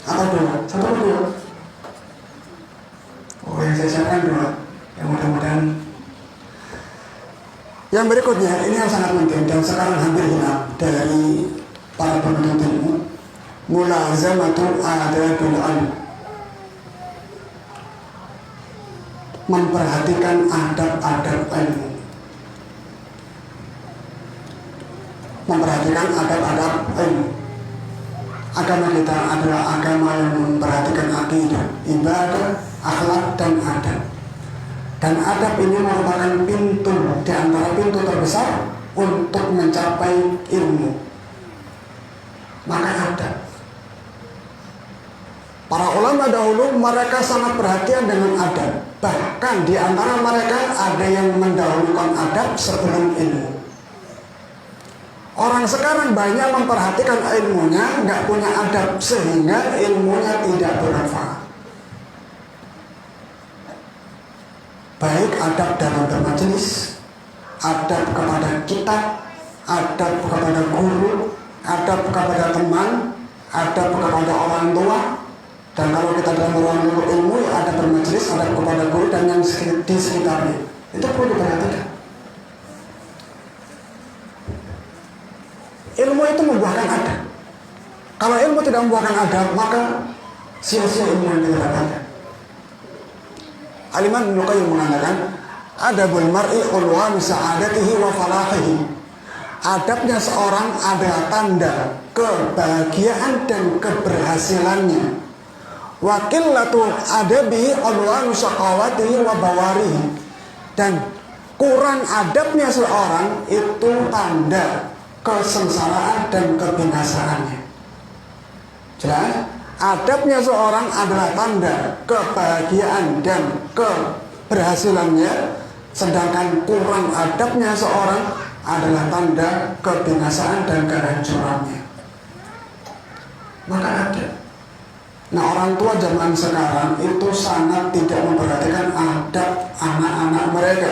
Atau dua, satu atau dua? Oh, yang saya siapkan dua. Yang mudah-mudahan. Yang berikutnya ini yang sangat penting dan sekarang hampir hilang dari para penuntut ilmu, mulazamatu adabil ilm, memperhatikan adab-adab ilmu. Memperhatikan adab-adab ilmu. Agama kita adalah agama yang memperhatikan akidah, ibadah, akhlak, dan adab. Dan adab ini merupakan pintu di antara pintu terbesar untuk mencapai ilmu. Maka adab. Para ulama dahulu mereka sangat perhatian dengan adab. Bahkan di antara mereka ada yang mendahulukan adab sebelum ilmu. Orang sekarang banyak memperhatikan ilmunya, nggak punya adab, sehingga ilmunya tidak bermanfaat. Baik adab dalam bermajelis, adab kepada kitab, adab kepada guru, adab kepada teman, adab kepada orang tua. Dan kalau kita dalam ruang ilmu, ya ada bermajelis, adab kepada guru dan yang di sekitarnya. Itu perlu diperhatikan. Ilmu itu membuahkan adab. Kalau ilmu tidak membuahkan adab, maka sia-sia ilmu yang kita dapatkan. Al-Imam Ibnu Qayyim mengatakan, adabul mar'i unwanu sa'adatihi wa falahihi. Adabnya seorang adalah tanda kebahagiaan dan keberhasilannya. Wa qillatu adabihi unwanu syaqawatihi wa bawarihi. Dan kurang adabnya seorang itu tanda kesengsaraan dan kebinasaannya. Jelas? Adabnya seorang adalah tanda kebahagiaan dan keberhasilannya, sedangkan kurang adabnya seorang adalah tanda kebinasaan dan kehancurannya. Maka adab. Nah, orang tua zaman sekarang itu sangat tidak memperhatikan adab anak-anak mereka,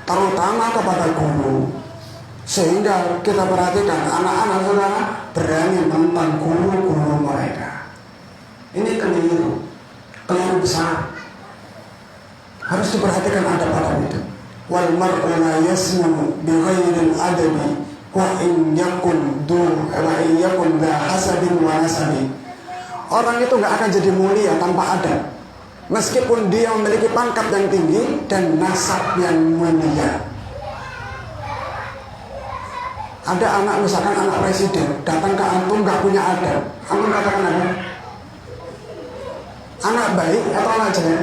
terutama kepada guru. Sehingga kita perhatikan anak-anak sekarang berani menentang guru-guru mereka. Ini keliru besar. Harus diperhatikan adab-adab itu. Wal mar'u la yasmu bi ghairil adabi wa in yakun dha hasabin wa nasabin. Orang itu nggak akan jadi mulia tanpa adab, meskipun dia memiliki pangkat yang tinggi dan nasab yang mulia. Ada anak, misalkan anak presiden, datang ke antum nggak punya adab, antum katakan apa? Anak baik atau anak jelek?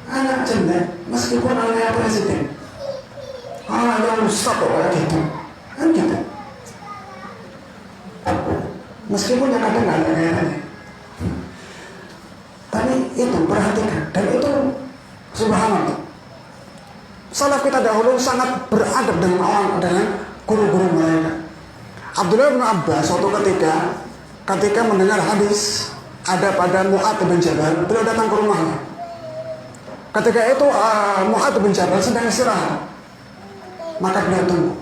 Anak jelek, meskipun anaknya presiden. Anaknya ustaz kok kayak gitu, kan gitu. Meskipun yang ada nggak ada kaitannya. Tapi itu perhatikan, dan itu subhanallah. Salaf kita dahulu sangat beradab dengan orang, dengan guru-guru mereka. Abdullah bin Abbas suatu ketika mendengar hadis ada pada Mu'adz bin Jabal, beliau datang ke rumahnya. Ketika itu Mu'adz bin Jabal sedang istirahat, maka beliau tunggu.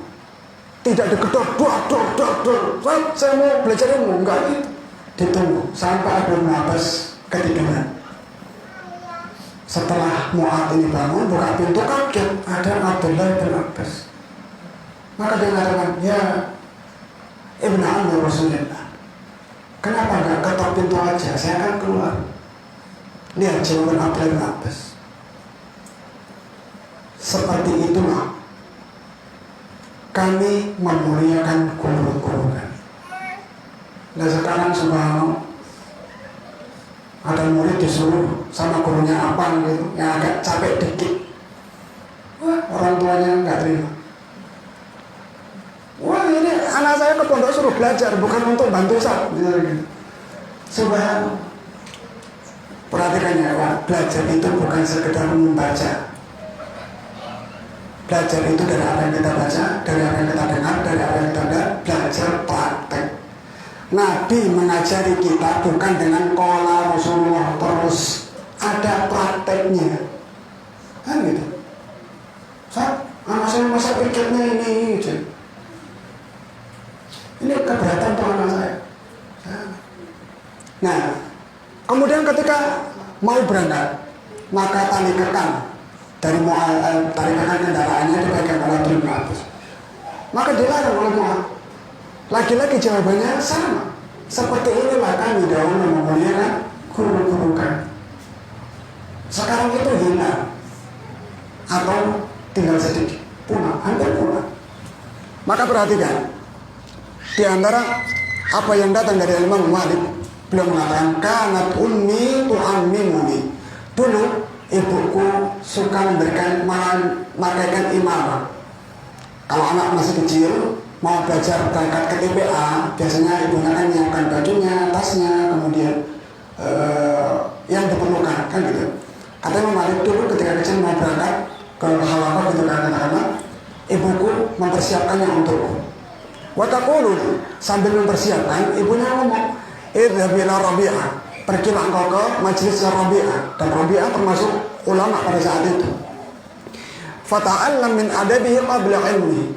Tidak digedor, dok, saya mau belajar ilmu, enggak gitu. Ditunggu sampai Abdullah bin Abbas ketiduran. Setelah Mu'adz ini bangun, buka pintu, kaget ada Abdullah bin Abbas. Maka dia mengatakan, ya Ibn Amr Rasulullah, kenapa enggak ketok pintu aja, saya akan keluar. Lihat jawaban Abdullah bin Abbas. Seperti itulah kami memuliakan guru-guru kami. Nah sekarang subhanallah, ada murid disuruh sama gurunya apa gitu, yang agak capek dikit, wah orang tuanya nggak terima. Wah ini anak saya ke pondok suruh belajar, bukan untuk bantu saya gitu. Subhanallah. Perhatikan ya Pak, belajar itu bukan sekedar membaca. Belajar itu dari apa yang kita baca, dari apa yang kita dengar, dari apa yang kita lihat. Belajar praktek. Nabi mengajari kita bukan dengan qala Rasulullah terus, ada prakteknya, kan gitu. Anak saya masa pikirnya ini aja. Ini keberatan tuh anak saya. Nah, kemudian ketika mau berangkat, maka tali kekang dari tali kekang kendaraannya dipegang oleh Abdullah bin Abbas. Maka dilarang oleh Mu'adz. Lagi-lagi jawabannya sama. Seperti inilah kami dahulu memuliakan guru-guru kami. Sekarang itu hilang atau tinggal sedikit, punah, hampir punah. Maka perhatikan, di antara apa yang datang dari Imam Malik, beliau mengatakan, kanat ummi tu'ammimuni. Dulu ibuku suka memberikan makaikan imamah. Kalau anak masih kecil mau belajar berangkat ke TPA, biasanya ibunya kan menyiapkan bajunya, tasnya, kemudian yang diperlukan, kan gitu. Kata Imam Malik, dulu ketika kecil mau berangkat ke halaqah gitu kan, anak-anak, ibuku mempersiapkannya untukku. Wa taqulu, sambil mempersiapkan, ibunya ngomong, idhhab ila Rabi'ah, pergilah engkau ke majelis Rabi'ah. Dan Rabi'ah termasuk ulama pada saat itu. Fata'allam min adabihi qabla ilmihi,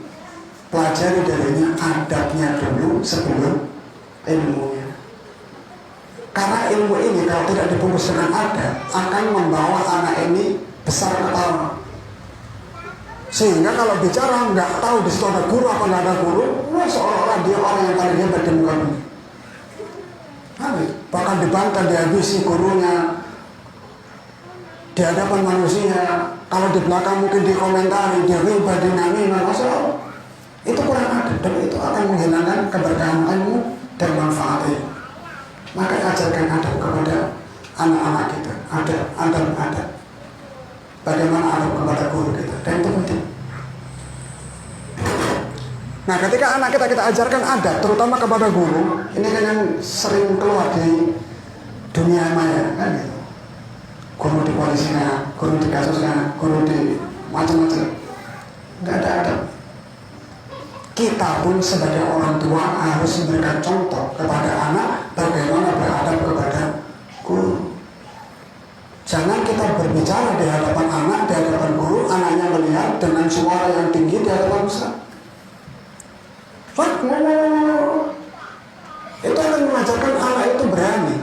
pelajari darinya adabnya dulu sebelum ilmunya. Karena ilmu ini kalau tidak dibungkus dengan adab akan membawa anak ini besar ketawa. Sehingga kalau bicara nggak tahu di situ ada guru apa nggak ada guru, seolah-olah dia orang yang paling hebat di muka bumi. Bahkan dibantah, dihabisi gurunya di hadapan manusia. Kalau di belakang mungkin dikomentari, diribah, dinamimah, masalah itu kurang adab dan itu akan menghilangkan keberkahan ilmu dan manfaatnya. Maka ajarkan adab kepada anak-anak kita, adab. Bagaimana adab kepada guru kita, dan itu penting. Nah, ketika anak kita ajarkan adab, terutama kepada guru, ini kan yang sering keluar di dunia maya, kan gitu. Guru di polisinya, guru di kasusnya, guru di macam-macam, nggak ada adab. Kita pun sebagai orang tua harus memberikan contoh kepada anak bagaimana beradab kepada guru. Jangan kita berbicara di hadapan anak, di hadapan guru, anaknya melihat dengan suara yang tinggi di hadapan ustaz. Itu akan mengajarkan anak itu berani.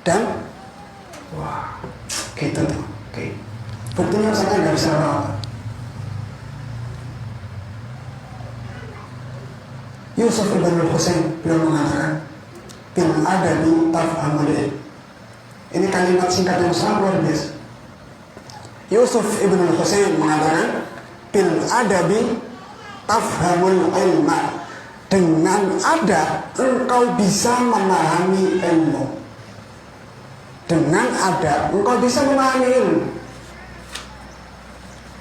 Dan wah, gitu tuh. Oke. Buktinya saya nggak bisa apa-apa. Yusuf ibn al-Husain beliau mengatakan, bil adabi tafhamul ilm. Ini kalimat singkat yang sangat luar biasa. Yusuf ibn al-Husain mengatakan, bil adabi tafhamul ilma. Dengan adab engkau bisa memahami ilmu. Dengan adab engkau bisa memahami ilmu.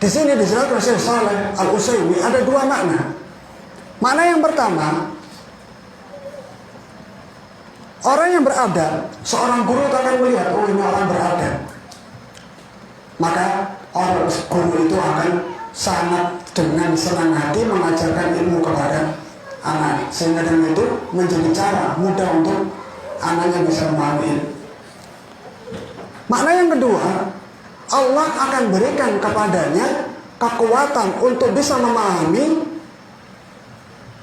Di sini dijelaskan Syekh Shalih Al-Utsaimin ada dua makna. Makna yang pertama, orang yang beradab, seorang guru akan melihat, oh ini orang beradab. Maka orang guru itu akan sangat dengan senang hati mengajarkan ilmu kepada anak. Sehingga dengan itu menjadi cara mudah untuk anaknya bisa memahami ilmu. Makna yang kedua, Allah akan berikan kepadanya kekuatan untuk bisa memahami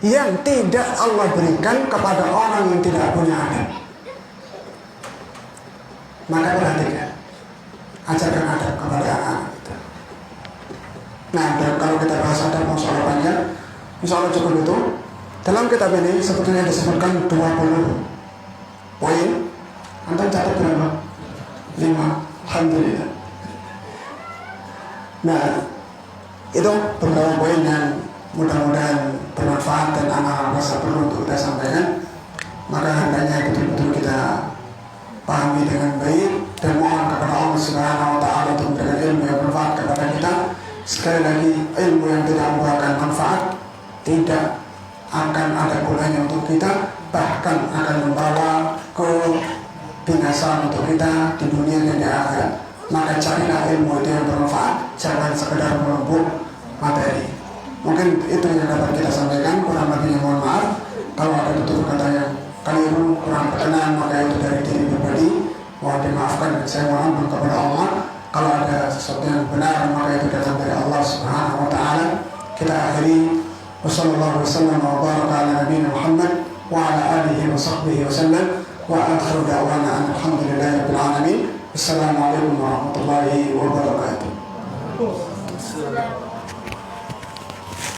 yang tidak Allah berikan kepada orang yang tidak punya adab. Maka perhatikan, ajarkan adab kepada anak kita. Nah, dan kalau kita bahas adab masalah panjang, insya Allah cukup itu. Dalam kitab ini sebetulnya disebutkan 20 poin. Antum catat berapa? 5. Alhamdulillah. Nah, itu beberapa poin yang mudah-mudahan bermanfaat dan anak rasa perlu untuk kita sampaikan. Maka hendaknya betul-betul kita pahami dengan baik dan mohon kepada Allah Subhanahu wa Ta'ala untuk memberikan ilmu yang bermanfaat kepada kita. Sekali lagi, ilmu yang tidak membawakan manfaat tidak akan ada gunanya untuk kita, bahkan akan membawa kebinasaan untuk kita di dunia dan di akhirat. Maka carilah ilmu itu yang bermanfaat, jangan sekedar menumpuk materi. Mungkin itu yang dapat kita sampaikan, kurang lebihnya mohon maaf. Kalau ada tutur kata yang keliru, kurang berkenan, maka itu dari diri pribadi, mohon dimaafkan dan saya mohon kepada Allah. Kalau ada sesuatu yang benar, maka itu datang dari Allah Subhanahu wa Ta'ala. Kita akhiri, wassalamualaikum warahmatullahi wabarakatuh, Muhammad wa ala alihi wa sahbihi wa sallam, wa akhiru da'wana alhamdulillahi rabbil alamin. Assalamualaikum warahmatullahi wabarakatuh.